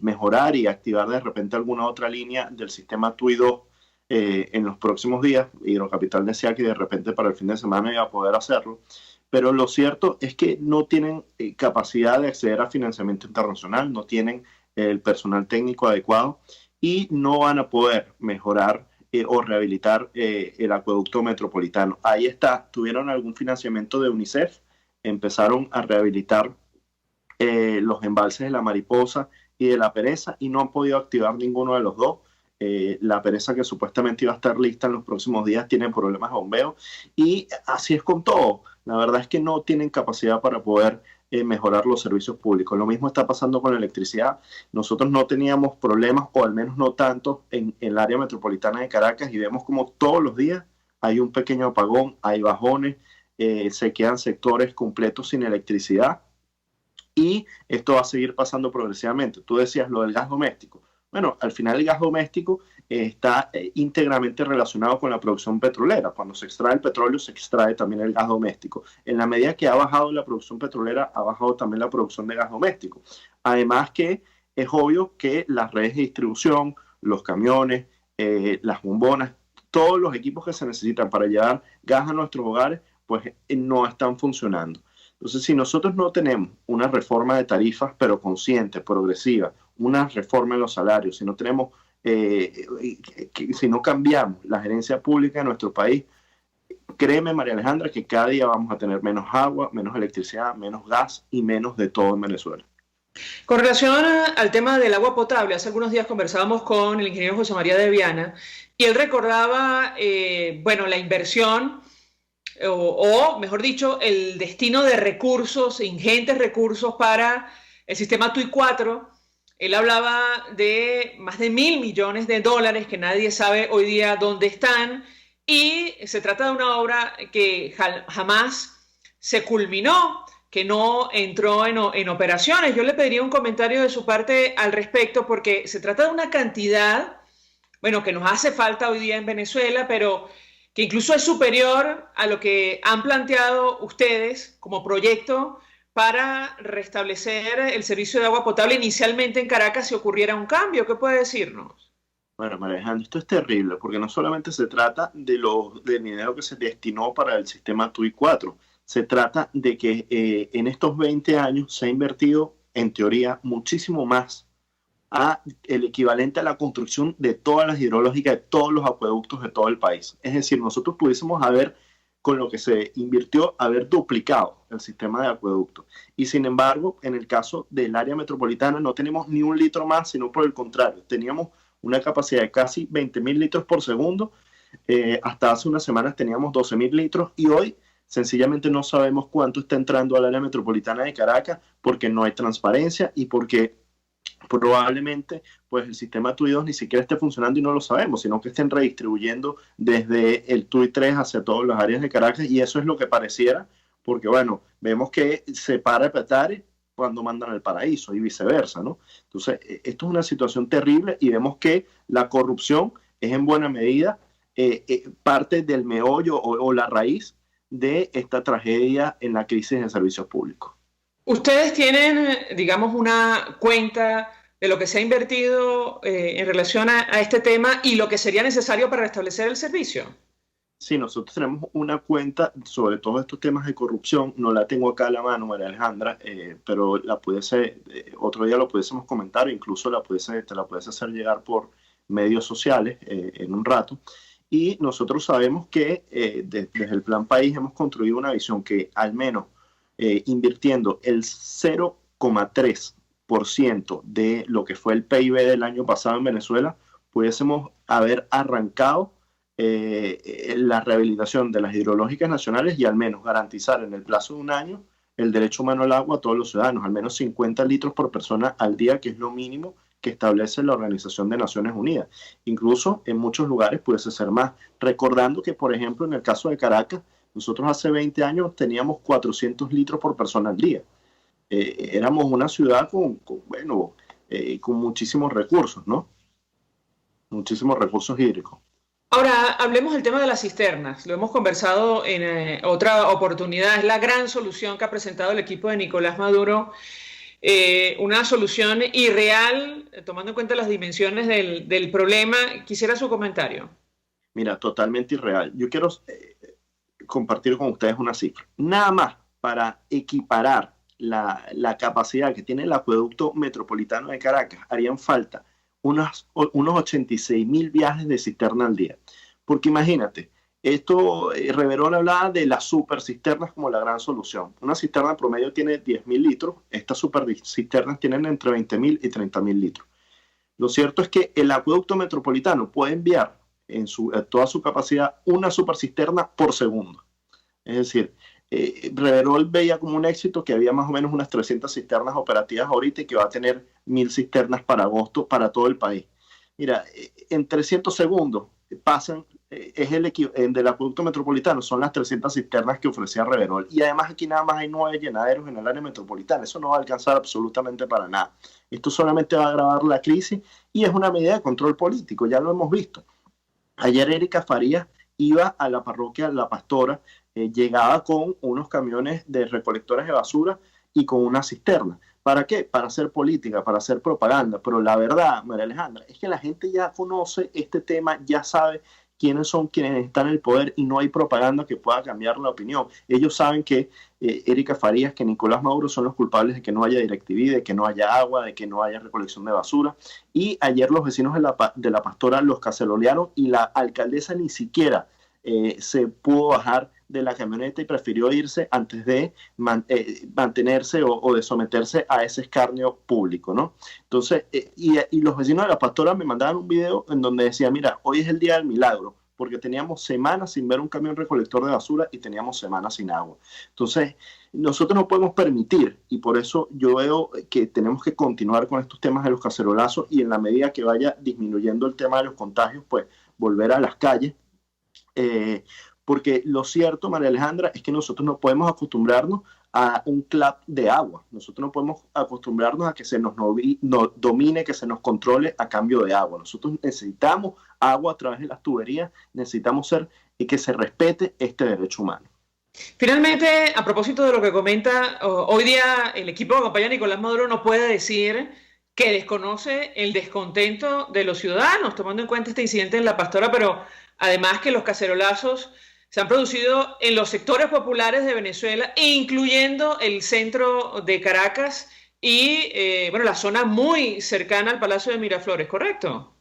[SPEAKER 11] mejorar y activar de repente alguna otra línea del sistema TUI 2 en los próximos días. Hidrocapital decía que de repente para el fin de semana iba a poder hacerlo, pero lo cierto es que no tienen capacidad de acceder a financiamiento internacional, no tienen el personal técnico adecuado y no van a poder mejorar o rehabilitar el acueducto metropolitano. Ahí está, tuvieron algún financiamiento de UNICEF, empezaron a rehabilitar los embalses de la Mariposa y de la Pereza y no han podido activar ninguno de los dos. La Pereza, que supuestamente iba a estar lista en los próximos días, tiene problemas de bombeo y así es con todo. La verdad es que no tienen capacidad para poder mejorar los servicios públicos. Lo mismo está pasando con la electricidad. Nosotros no teníamos problemas, o al menos no tanto, en el área metropolitana de Caracas, y vemos como todos los días hay un pequeño apagón, hay bajones, se quedan sectores completos sin electricidad y esto va a seguir pasando progresivamente. Tú decías lo del gas doméstico. Bueno, al final el gas doméstico está íntegramente relacionado con la producción petrolera. Cuando se extrae el petróleo, se extrae también el gas doméstico. En la medida que ha bajado la producción petrolera, ha bajado también la producción de gas doméstico. Además que es obvio que las redes de distribución, los camiones, las bombonas, todos los equipos que se necesitan para llevar gas a nuestros hogares, pues no están funcionando. Entonces, si nosotros no tenemos una reforma de tarifas, pero consciente, progresiva, una reforma en los salarios, si no tenemos, si no cambiamos la gerencia pública de nuestro país, créeme, María Alejandra, que cada día vamos a tener menos agua, menos electricidad, menos gas y menos de todo en Venezuela.
[SPEAKER 1] Con relación al tema del agua potable, hace algunos días conversábamos con el ingeniero José María de Viana y él recordaba, la inversión o mejor dicho, el destino de recursos, ingentes recursos para el sistema TUI 4. Él hablaba de más de $1.000 millones que nadie sabe hoy día dónde están, y se trata de una obra que jamás se culminó, que no entró en operaciones. Yo le pediría un comentario de su parte al respecto, porque se trata de una cantidad, que nos hace falta hoy día en Venezuela, pero que incluso es superior a lo que han planteado ustedes como proyecto para restablecer el servicio de agua potable inicialmente en Caracas si ocurriera un cambio. ¿Qué puede decirnos?
[SPEAKER 11] Bueno, María Alejandra, esto es terrible, porque no solamente se trata del dinero que se destinó para el sistema TUI 4, se trata de que en estos 20 años se ha invertido, en teoría, muchísimo más a el equivalente a la construcción de todas las hidrológicas, de todos los acueductos de todo el país. Es decir, nosotros pudiésemos haber, con lo que se invirtió, haber duplicado el sistema de acueductos. Y sin embargo, en el caso del área metropolitana no tenemos ni un litro más, sino por el contrario. Teníamos una capacidad de casi 20.000 litros por segundo. Hasta hace unas semanas teníamos 12.000 litros y hoy sencillamente no sabemos cuánto está entrando al área metropolitana de Caracas porque no hay transparencia y porque probablemente pues el sistema TUI 2 ni siquiera esté funcionando y no lo sabemos, sino que estén redistribuyendo desde el TUI 3 hacia todas las áreas de Caracas, y eso es lo que pareciera, porque vemos que se para Petare cuando mandan al paraíso y viceversa, ¿no? Entonces, esto es una situación terrible y vemos que la corrupción es en buena medida parte del meollo o la raíz de esta tragedia en la crisis de servicios públicos.
[SPEAKER 1] Ustedes tienen, digamos, una cuenta de lo que se ha invertido en relación a este tema y lo que sería necesario para restablecer el servicio.
[SPEAKER 11] Sí, nosotros tenemos una cuenta sobre todos estos temas de corrupción. No la tengo acá a la mano, María Alejandra, pero otro día lo pudiésemos comentar, incluso te la puedes hacer llegar por medios sociales en un rato. Y nosotros sabemos que desde el Plan País hemos construido una visión que al menos invirtiendo el 0,3% de lo que fue el PIB del año pasado en Venezuela, pudiésemos haber arrancado la rehabilitación de las hidrológicas nacionales y al menos garantizar en el plazo de un año el derecho humano al agua a todos los ciudadanos, al menos 50 litros por persona al día, que es lo mínimo que establece la Organización de Naciones Unidas. Incluso en muchos lugares pudiese ser más, recordando que, por ejemplo, en el caso de Caracas, Nosotros hace 20 años teníamos 400 litros por persona al día. Éramos una ciudad con muchísimos recursos, ¿no? Muchísimos recursos hídricos.
[SPEAKER 1] Ahora, hablemos del tema de las cisternas. Lo hemos conversado en otra oportunidad. Es la gran solución que ha presentado el equipo de Nicolás Maduro. Una solución irreal, tomando en cuenta las dimensiones del problema. Quisiera su comentario.
[SPEAKER 11] Mira, totalmente irreal. Yo quiero compartir con ustedes una cifra. Nada más para equiparar la capacidad que tiene el acueducto metropolitano de Caracas, harían falta unos 86.000 viajes de cisterna al día. Porque imagínate, Reverol hablaba de las super cisternas como la gran solución. Una cisterna promedio tiene 10.000 litros, estas super cisternas tienen entre 20.000 y 30.000 litros. Lo cierto es que el acueducto metropolitano puede enviar en toda su capacidad una super cisterna por segundo. Es decir, Reverol veía como un éxito que había más o menos unas 300 cisternas operativas ahorita y que va a tener 1.000 cisternas para agosto para todo el país. Mira, en 300 segundos pasan, del acueducto metropolitano, son las 300 cisternas que ofrecía Reverol. Y además aquí nada más hay 9 llenaderos en el área metropolitana. Eso no va a alcanzar absolutamente para nada. Esto solamente va a agravar la crisis y es una medida de control político, ya lo hemos visto. Ayer Erika Farías iba a la parroquia La Pastora, llegaba con unos camiones de recolectores de basura y con una cisterna. ¿Para qué? Para hacer política, para hacer propaganda. Pero la verdad, María Alejandra, es que la gente ya conoce este tema, ya sabe quiénes son quienes están en el poder y no hay propaganda que pueda cambiar la opinión. Ellos saben que Erika Farías, que Nicolás Maduro son los culpables de que no haya DirecTV, de que no haya agua, de que no haya recolección de basura. Y ayer los vecinos de la Pastora los cacerolearon y la alcaldesa ni siquiera se pudo bajar de la camioneta y prefirió irse antes de mantenerse o de someterse a ese escarnio público, ¿no? Entonces, y los vecinos de la Pastora me mandaban un video en donde decía, mira, hoy es el día del milagro, porque teníamos semanas sin ver un camión recolector de basura y teníamos semanas sin agua. Entonces, nosotros no podemos permitir, y por eso yo veo que tenemos que continuar con estos temas de los cacerolazos y en la medida que vaya disminuyendo el tema de los contagios, pues volver a las calles. Porque lo cierto, María Alejandra, es que nosotros no podemos acostumbrarnos a un clap de agua. Nosotros no podemos acostumbrarnos a que se nos domine, que se nos controle a cambio de agua. Nosotros necesitamos agua a través de las tuberías, necesitamos que se respete este derecho humano.
[SPEAKER 1] Finalmente, a propósito de lo que comenta, hoy día el equipo que acompaña a Nicolás Maduro no puede decir que desconoce el descontento de los ciudadanos, tomando en cuenta este incidente en La Pastora, pero además que los cacerolazos se han producido en los sectores populares de Venezuela, incluyendo el centro de Caracas y la zona muy cercana al Palacio de Miraflores, ¿correcto?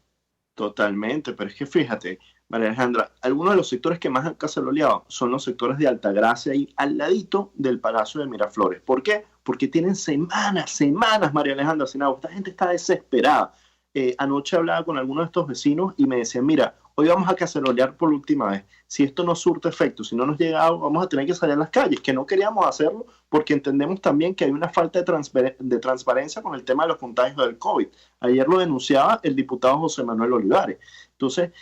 [SPEAKER 11] Totalmente, pero es que fíjate, María Alejandra, algunos de los sectores que más han caceroleado son los sectores de Altagracia y al ladito del Palacio de Miraflores. ¿Por qué? Porque tienen semanas, María Alejandra, sin agua. Esta gente está desesperada. Anoche hablaba con algunos de estos vecinos y me decían, mira, hoy vamos a cacerolear por última vez. Si esto no surte efecto, si no nos llega agua, vamos a tener que salir a las calles, que no queríamos hacerlo porque entendemos también que hay una falta de transparencia con el tema de los contagios del COVID. Ayer lo denunciaba el diputado José Manuel Olivares. Entonces,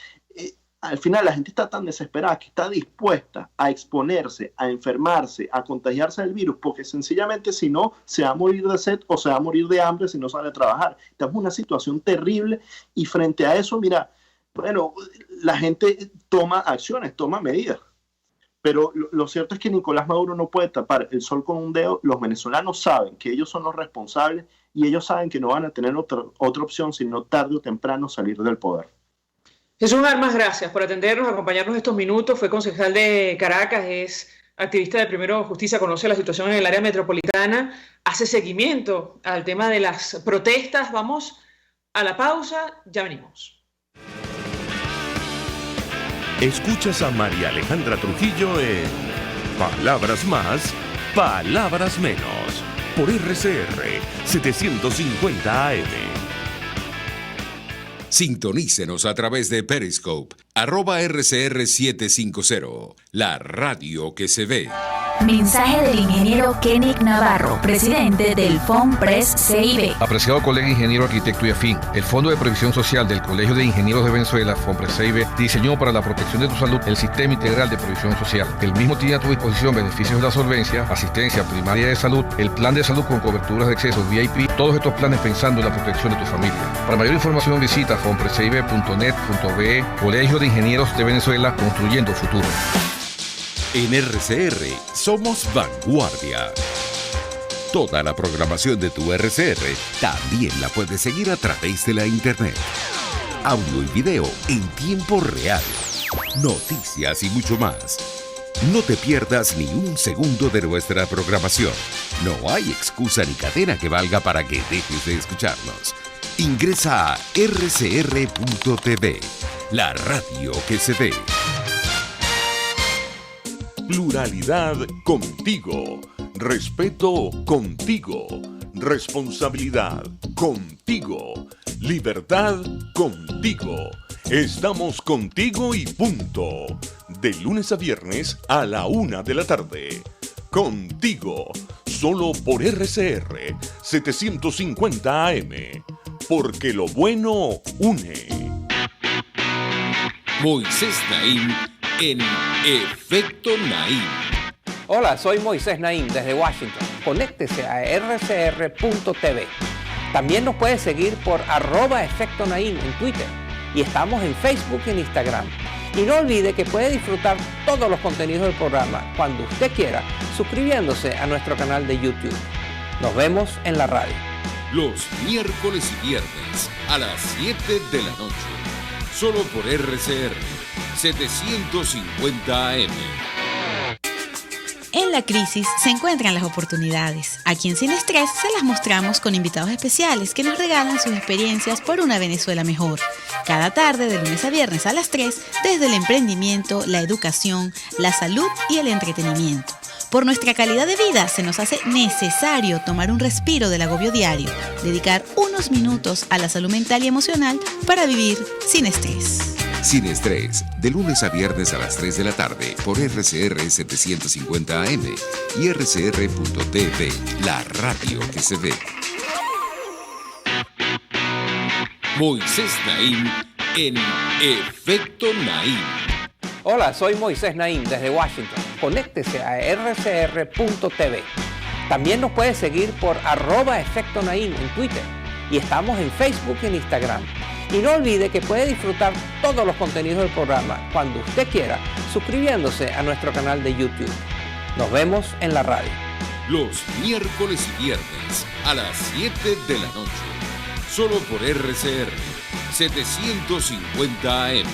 [SPEAKER 11] al final la gente está tan desesperada que está dispuesta a exponerse, a enfermarse, a contagiarse del virus, porque sencillamente si no, se va a morir de sed o se va a morir de hambre si no sale a trabajar. Estamos en una situación terrible y frente a eso, mira, bueno, la gente toma acciones, toma medidas. Pero lo cierto es que Nicolás Maduro no puede tapar el sol con un dedo. Los venezolanos saben que ellos son los responsables y ellos saben que no van a tener otra opción sino tarde o temprano salir del poder.
[SPEAKER 1] Jesús Armas, gracias por atendernos, acompañarnos estos minutos. Fue concejal de Caracas, es activista de Primero Justicia, conoce la situación en el área metropolitana, hace seguimiento al tema de las protestas. Vamos a la pausa, ya venimos.
[SPEAKER 7] Escuchas a María Alejandra Trujillo en Palabras Más, Palabras Menos, por RCR 750 AM.
[SPEAKER 4] Sintonícenos a través de Periscope, @RCR750, la radio que se ve.
[SPEAKER 5] Mensaje del ingeniero Kenick Navarro, presidente del FOMPRES CIB.
[SPEAKER 6] Apreciado colega ingeniero, arquitecto y afín, el Fondo de Previsión Social del Colegio de Ingenieros de Venezuela, FOMPRES CIB, diseñó para la protección de tu salud el Sistema Integral de Previsión Social. El mismo tiene a tu disposición beneficios de la solvencia, asistencia primaria de salud, el plan de salud con coberturas de acceso VIP, todos estos planes pensando en la protección de tu familia. Para mayor información visita fomprescib.net.be, Colegio de Ingenieros de Venezuela, construyendo futuro.
[SPEAKER 2] En RCR somos vanguardia. Toda la programación de tu RCR también la puedes seguir a través de la internet. Audio y video en tiempo real. Noticias y mucho más. No te pierdas ni un segundo de nuestra programación. No hay excusa ni cadena que valga para que dejes de escucharnos. Ingresa a rcr.tv, la radio que se ve.
[SPEAKER 7] Pluralidad contigo. Respeto contigo. Responsabilidad contigo. Libertad contigo. Estamos contigo y punto. De lunes a viernes a la 1 de la tarde. Contigo. Solo por RCR 750 AM. Porque lo bueno une.
[SPEAKER 4] Moisés Naim en Efecto Naim.
[SPEAKER 12] Hola, soy Moisés Naim desde Washington. Conéctese a rcr.tv. También nos puede seguir por @Efecto Naim en Twitter. Y estamos en Facebook y en Instagram. Y no olvide que puede disfrutar todos los contenidos del programa cuando usted quiera, suscribiéndose a nuestro canal de YouTube. Nos vemos en la radio.
[SPEAKER 4] Los miércoles y viernes a las 7 de la noche. Solo por RCR 750 AM.
[SPEAKER 13] En la crisis se encuentran las oportunidades. Aquí en Sin Estrés se las mostramos con invitados especiales que nos regalan sus experiencias por una Venezuela mejor. Cada tarde, de lunes a viernes a las 3, desde el emprendimiento, la educación, la salud y el entretenimiento. Por nuestra calidad de vida se nos hace necesario tomar un respiro del agobio diario, dedicar unos minutos a la salud mental y emocional para vivir sin estrés.
[SPEAKER 2] Sin estrés, de lunes a viernes a las 3 de la tarde por RCR 750 AM y rcr.tv, la radio que se ve.
[SPEAKER 4] Moisés Naim en Efecto Naim.
[SPEAKER 12] Hola, soy Moisés Naim desde Washington. Conéctese a rcr.tv. También nos puede seguir por @Efecto Naim en Twitter. Y estamos en Facebook y en Instagram. Y no olvide que puede disfrutar todos los contenidos del programa cuando usted quiera, suscribiéndose a nuestro canal de YouTube. Nos vemos en la radio.
[SPEAKER 4] Los miércoles y viernes a las 7 de la noche. Solo por RCR 750 AM.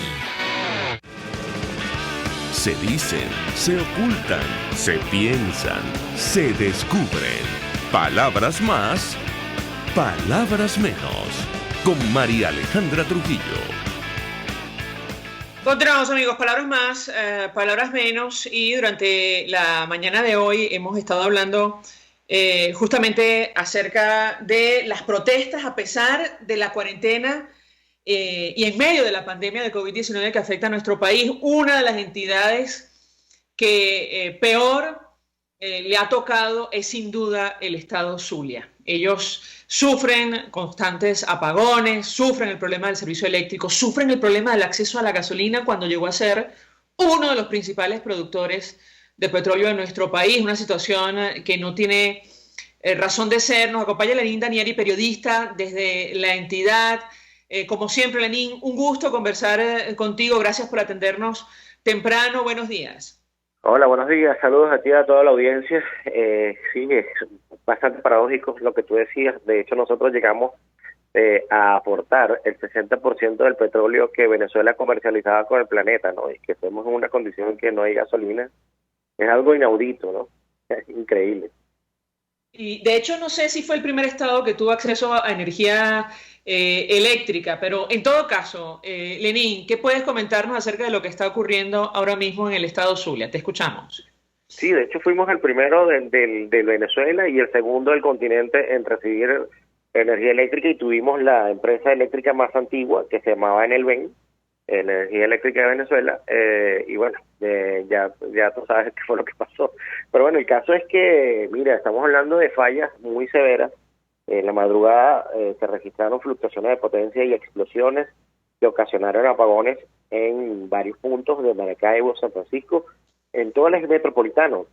[SPEAKER 7] Se dicen, se ocultan, se piensan, se descubren. Palabras más, palabras menos. Con María Alejandra Trujillo.
[SPEAKER 1] Continuamos, amigos, palabras más, palabras menos, y durante la mañana de hoy hemos estado hablando justamente acerca de las protestas a pesar de la cuarentena y en medio de la pandemia de COVID-19 que afecta a nuestro país. Una de las entidades que peor le ha tocado es sin duda el estado Zulia. Ellos sufren constantes apagones, sufren el problema del servicio eléctrico, sufren el problema del acceso a la gasolina cuando llegó a ser uno de los principales productores de petróleo de nuestro país, una situación que no tiene razón de ser. Nos acompaña Lenín Danieri, periodista desde la entidad. Como siempre, Lenín, un gusto conversar contigo. Gracias por atendernos temprano. Buenos días.
[SPEAKER 14] Hola, buenos días. Saludos a ti y a toda la audiencia. Sí, es bastante paradójico lo que tú decías. De hecho, nosotros llegamos a aportar el 60% del petróleo que Venezuela comercializaba con el planeta, ¿no? Y que estemos en una condición en que no hay gasolina. Es algo inaudito, ¿no? Es increíble.
[SPEAKER 1] Y de hecho, no sé si fue el primer estado que tuvo acceso a energía eléctrica, pero en todo caso, Lenín, ¿qué puedes comentarnos acerca de lo que está ocurriendo ahora mismo en el estado Zulia? Te escuchamos.
[SPEAKER 14] Sí, de hecho fuimos el primero de Venezuela y el segundo del continente en recibir energía eléctrica, y tuvimos la empresa eléctrica más antigua, que se llamaba Enelven, la energía eléctrica de Venezuela, y bueno, ya tú sabes qué fue lo que pasó. Pero bueno, el caso es que, mira, estamos hablando de fallas muy severas. En la madrugada se registraron fluctuaciones de potencia y explosiones que ocasionaron apagones en varios puntos de Maracaibo, San Francisco, en todo el eje metropolitano,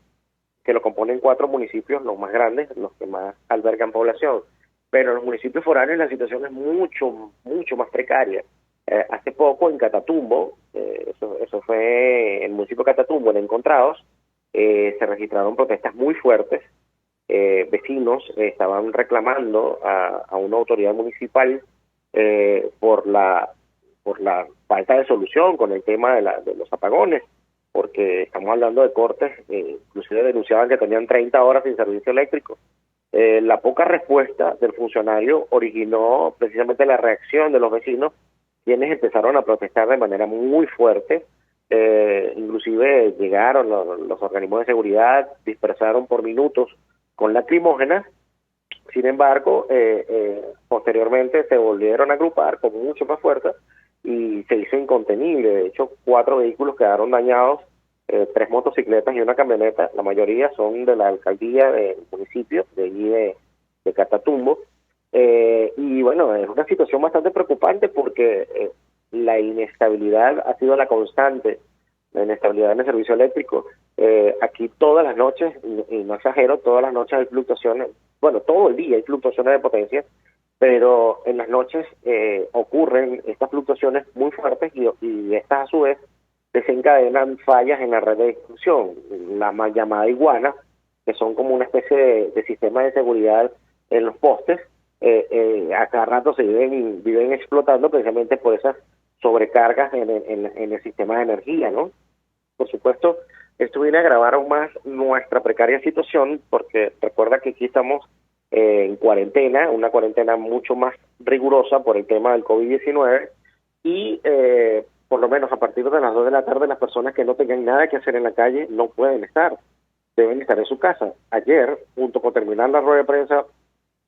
[SPEAKER 14] que lo componen 4 municipios, los más grandes, los que más albergan población. Pero en los municipios foráneos la situación es mucho más precaria. Hace poco en Catatumbo, eso fue en el municipio de Catatumbo, en Encontrados, se registraron protestas muy fuertes. Vecinos estaban reclamando a una autoridad municipal por la falta de solución con el tema de los apagones, porque estamos hablando de cortes, inclusive denunciaban que tenían 30 horas sin servicio eléctrico. La poca respuesta del funcionario originó precisamente la reacción de los vecinos, quienes empezaron a protestar de manera muy fuerte. Inclusive llegaron los organismos de seguridad, dispersaron por minutos con lacrimógenas. Sin embargo, posteriormente se volvieron a agrupar con mucho más fuerza y se hizo incontenible. De hecho, 4 vehículos quedaron dañados, 3 motocicletas y una camioneta. La mayoría son de la alcaldía del municipio, de allí de Catatumbo. Y bueno, es una situación bastante preocupante porque la inestabilidad ha sido la constante, la inestabilidad en el servicio eléctrico. Aquí todas las noches, y no exagero, todas las noches hay fluctuaciones, bueno, todo el día hay fluctuaciones de potencia, pero en las noches ocurren estas fluctuaciones muy fuertes y estas a su vez desencadenan fallas en la red de distribución, la mal llamada iguana, que son como una especie de sistema de seguridad en los postes. A cada rato se viven explotando precisamente por esas sobrecargas en el sistema de energía, ¿no? Por supuesto, esto viene a agravar aún más nuestra precaria situación, porque recuerda que aquí estamos en cuarentena, una cuarentena mucho más rigurosa por el tema del COVID-19, y por lo menos a partir de las 2 de la tarde las personas que no tengan nada que hacer en la calle no pueden estar, deben estar en su casa. Ayer, junto con terminar la rueda de prensa,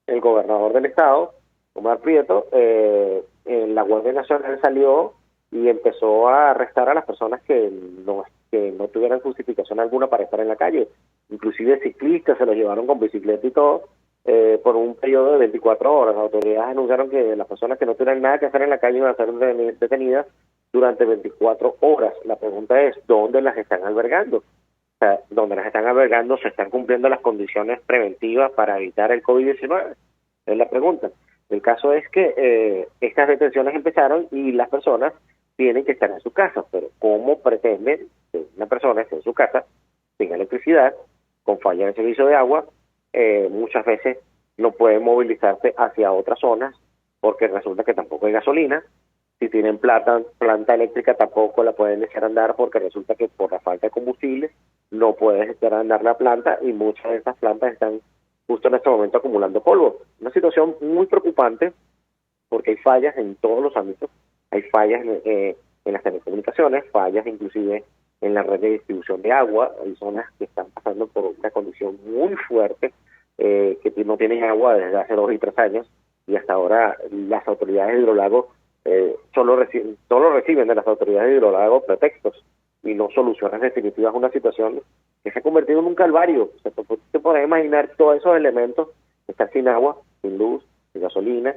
[SPEAKER 14] el gobernador del estado, Omar Prieto, la Guardia Nacional salió y empezó a arrestar a las personas que no tuvieran justificación alguna para estar en la calle. Inclusive ciclistas se los llevaron con bicicleta y todo, por un periodo de 24 horas. Las autoridades anunciaron que las personas que no tuvieran nada que hacer en la calle iban a ser detenidas durante 24 horas. La pregunta es, ¿dónde las están albergando? O sea, donde las están albergando se están cumpliendo las condiciones preventivas para evitar el COVID-19. Es la pregunta. El caso es que estas detenciones empezaron y las personas tienen que estar en su casa, pero ¿cómo pretenden que una persona esté en su casa sin electricidad, con falla en el servicio de agua? Muchas veces no pueden movilizarse hacia otras zonas porque resulta que tampoco hay gasolina. Si tienen planta eléctrica tampoco la pueden echar a andar porque resulta que por la falta de combustible no puedes echar a andar la planta y muchas de estas plantas están justo en este momento acumulando polvo. Una situación muy preocupante porque hay fallas en todos los ámbitos. Hay fallas en las telecomunicaciones, fallas inclusive en la red de distribución de agua. Hay zonas que están pasando por una condición muy fuerte, que no tienen agua desde hace 2 y 3 años y hasta ahora las autoridades de hidrolagos solo reciben de las autoridades de hidrolagos pretextos y no soluciones definitivas. Una situación que se ha convertido en un calvario. O sea, te podrás imaginar todos esos elementos: estar sin agua, sin luz, sin gasolina,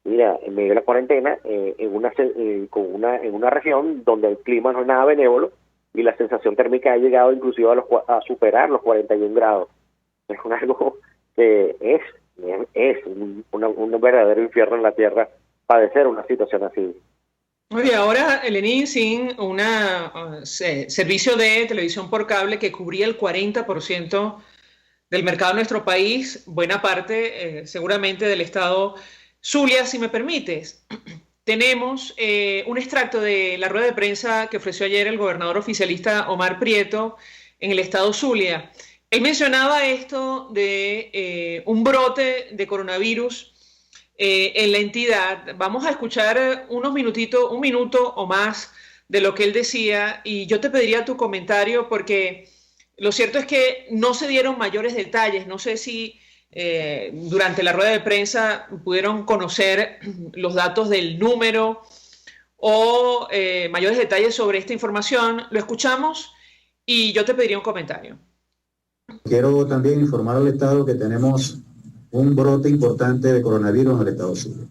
[SPEAKER 14] mira, en medio de la cuarentena, en una región donde el clima no es nada benévolo y la sensación térmica ha llegado inclusive a superar los 41 grados. Es algo que es un verdadero infierno en la tierra padecer una situación así.
[SPEAKER 1] Oye, ahora Lenín, sin un servicio de televisión por cable que cubría el 40% del mercado de nuestro país, buena parte seguramente del estado Zulia, si me permites. Tenemos un extracto de la rueda de prensa que ofreció ayer el gobernador oficialista Omar Prieto en el estado Zulia. Él mencionaba esto de un brote de coronavirus en la entidad. Vamos a escuchar un minuto o más de lo que él decía y yo te pediría tu comentario porque lo cierto es que no se dieron mayores detalles. No sé si durante la rueda de prensa pudieron conocer los datos del número o mayores detalles sobre esta información, lo escuchamos y yo te pediría un comentario.
[SPEAKER 15] Quiero también informar al Estado que tenemos un brote importante de coronavirus en el Estado Zulia.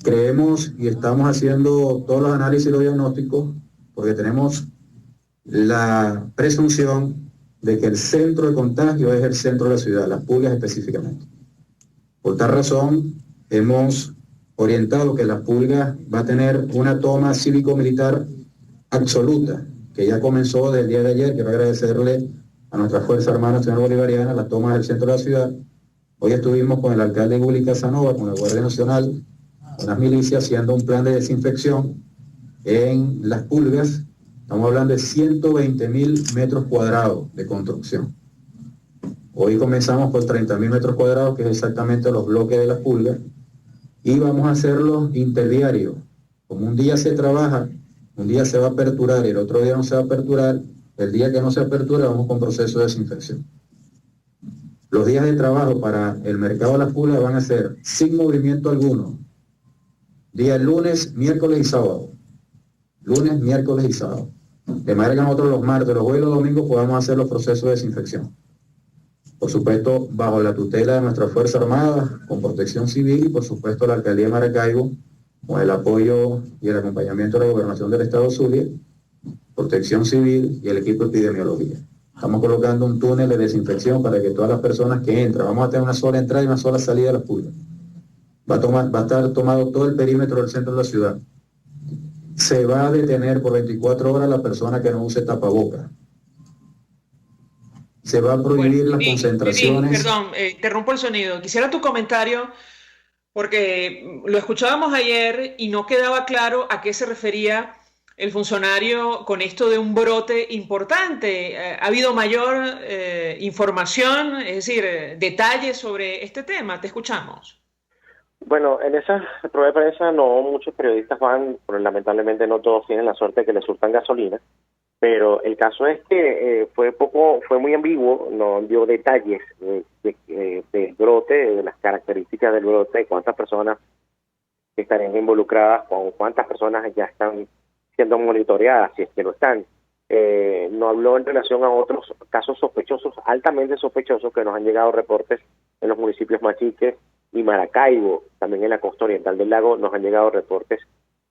[SPEAKER 15] Creemos y estamos haciendo todos los análisis y los diagnósticos porque tenemos la presunción de que el centro de contagio es el centro de la ciudad, Las Pulgas específicamente. Por tal razón, hemos orientado que Las Pulgas va a tener una toma cívico-militar absoluta, que ya comenzó desde el día de ayer. Quiero agradecerle a nuestra Fuerza Armada Nacional Bolivariana las tomas del centro de la ciudad. Hoy estuvimos con el alcalde Willy Casanova, con la Guardia Nacional, con las milicias, haciendo un plan de desinfección en Las Pulgas. Estamos hablando de 120.000 metros cuadrados de construcción. Hoy comenzamos por 30.000 metros cuadrados, que es exactamente los bloques de Las Pulgas, y vamos a hacerlo interdiario. Como un día se trabaja, un día se va a aperturar y el otro día no se va a aperturar, el día que no se apertura vamos con proceso de desinfección. Los días de trabajo para el mercado de Las Pulgas van a ser sin movimiento alguno. Día lunes, miércoles y sábado. Lunes, miércoles y sábado. De manera que nosotros los martes, los jueves y los domingos podamos hacer los procesos de desinfección. Por supuesto, bajo la tutela de nuestra Fuerza Armada, con protección civil y por supuesto la Alcaldía de Maracaibo, con el apoyo y el acompañamiento de la Gobernación del Estado Zulia, protección civil y el equipo de epidemiología. Estamos colocando un túnel de desinfección para que todas las personas que entran, vamos a tener una sola entrada y una sola salida de Las Pulgas. Va a estar tomado todo el perímetro del centro de la ciudad. Se va a detener por 24 horas la persona que no use tapabocas. Se va a prohibir las concentraciones.
[SPEAKER 1] Perdón, interrumpo el sonido. Quisiera tu comentario porque lo escuchábamos ayer y no quedaba claro a qué se refería el funcionario con esto de un brote importante. ¿Ha habido mayor información, es decir, detalles sobre este tema? Te escuchamos.
[SPEAKER 14] Bueno, en esa prueba de prensa no muchos periodistas van, pero lamentablemente no todos tienen la suerte de que les surtan gasolina, pero el caso es que fue muy ambiguo, no dio detalles del brote, de las características del brote, de cuántas personas estarían involucradas, cuántas personas ya están siendo monitoreadas, si es que lo están. No habló en relación a otros casos sospechosos, altamente sospechosos, que nos han llegado reportes en los municipios Machique y Maracaibo, también en la costa oriental del lago, nos han llegado reportes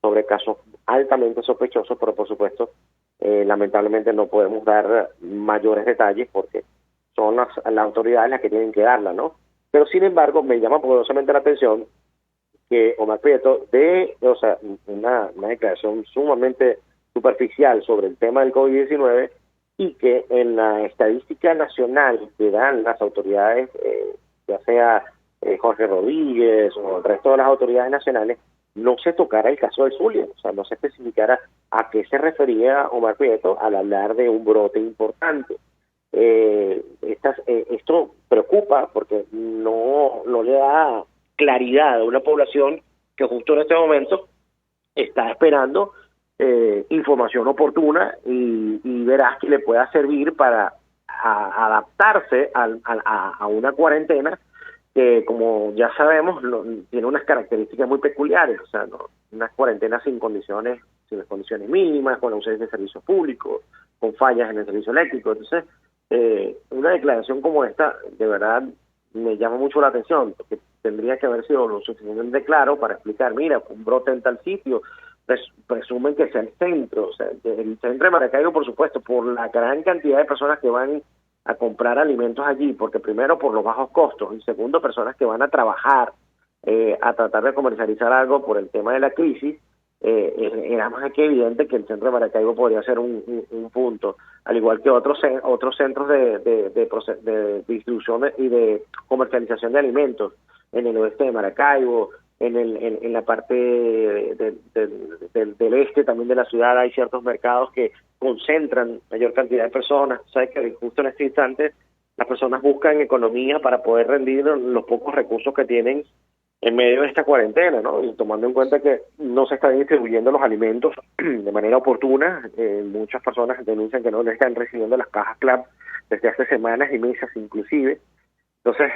[SPEAKER 14] sobre casos altamente sospechosos, pero por supuesto, lamentablemente no podemos dar mayores detalles porque son las autoridades las que tienen que darla, ¿no? Pero sin embargo, me llama poderosamente la atención que Omar Prieto dé una declaración sumamente superficial sobre el tema del COVID-19 y que en la estadística nacional que dan las autoridades, ya sea Jorge Rodríguez o el resto de las autoridades nacionales, no se tocara el caso del Zulia, o sea, no se especificara a qué se refería Omar Prieto al hablar de un brote importante. Esto preocupa porque no le da claridad a una población que justo en este momento está esperando información oportuna y veraz que le pueda servir para adaptarse a una cuarentena que, como ya sabemos, tiene unas características muy peculiares, o sea, unas cuarentenas sin condiciones mínimas, con ausencia de servicios públicos, con fallas en el servicio eléctrico. Entonces, una declaración como esta, de verdad, me llama mucho la atención, porque tendría que haber sido lo suficientemente claro para explicar, mira, un brote en tal sitio, presumen que sea el centro, o sea, el centro de Maracaibo, por supuesto, por la gran cantidad de personas que van a comprar alimentos allí, porque primero por los bajos costos y segundo personas que van a trabajar a tratar de comercializar algo por el tema de la crisis. Era más que evidente que el centro de Maracaibo podría ser un punto, al igual que otros centros de distribución y de comercialización de alimentos en el oeste de Maracaibo, en la parte del este también de la ciudad hay ciertos mercados que concentran mayor cantidad de personas. Sabes que justo en este instante las personas buscan economía para poder rendir los pocos recursos que tienen en medio de esta cuarentena, ¿no? Y tomando en cuenta que no se están distribuyendo los alimentos de manera oportuna, muchas personas denuncian que no le están recibiendo las cajas CLAP desde hace semanas y meses inclusive. Entonces,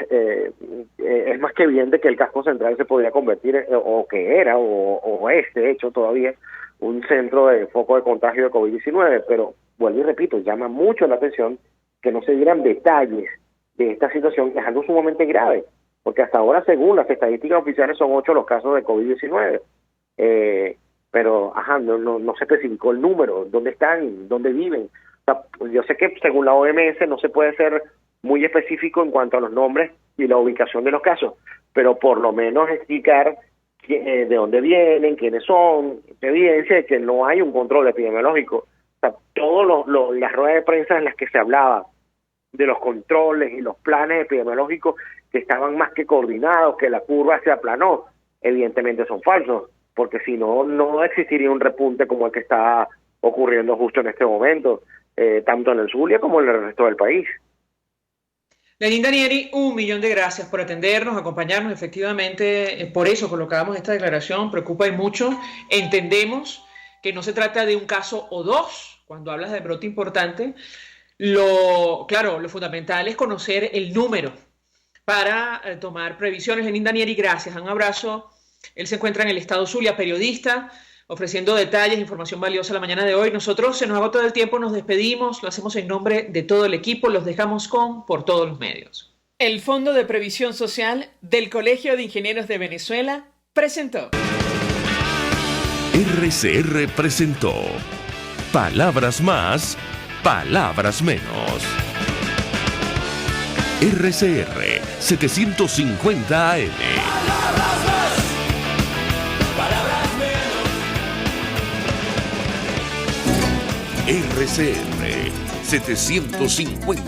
[SPEAKER 14] es más que evidente que el casco central se podría convertir, o que era, o es, de hecho, todavía, un centro de foco de contagio de COVID-19, pero, vuelvo y repito, llama mucho la atención que no se dieran detalles de esta situación, que es algo sumamente grave, porque hasta ahora, según las estadísticas oficiales, son 8 los casos de COVID-19, pero, no se especificó el número, dónde están, dónde viven. O sea, yo sé que según la OMS no se puede ser muy específico en cuanto a los nombres y la ubicación de los casos, pero por lo menos explicar de dónde vienen, quiénes son, evidencia de que no hay un control epidemiológico. O sea, todas las ruedas de prensa en las que se hablaba de los controles y los planes epidemiológicos que estaban más que coordinados, que la curva se aplanó, evidentemente son falsos, porque si no, no existiría un repunte como el que está ocurriendo justo en este momento, tanto en el Zulia como en el resto del país.
[SPEAKER 1] Lenín Danieri, 1.000.000 de gracias por atendernos, acompañarnos. Efectivamente, por eso colocamos esta declaración, preocupa y mucho. Entendemos que no se trata de un caso o dos, cuando hablas de brote importante. Lo fundamental es conocer el número para tomar previsiones. Lenín Danieri, gracias, un abrazo. Él se encuentra en el estado Zulia, periodista, ofreciendo detalles, información valiosa la mañana de hoy. Nosotros se nos agotó el tiempo, nos despedimos, lo hacemos en nombre de todo el equipo, los dejamos por todos los medios. El Fondo de Previsión Social del Colegio de Ingenieros de Venezuela presentó.
[SPEAKER 7] RCR presentó Palabras Más, Palabras Menos. RCR 750 AM. RCR 750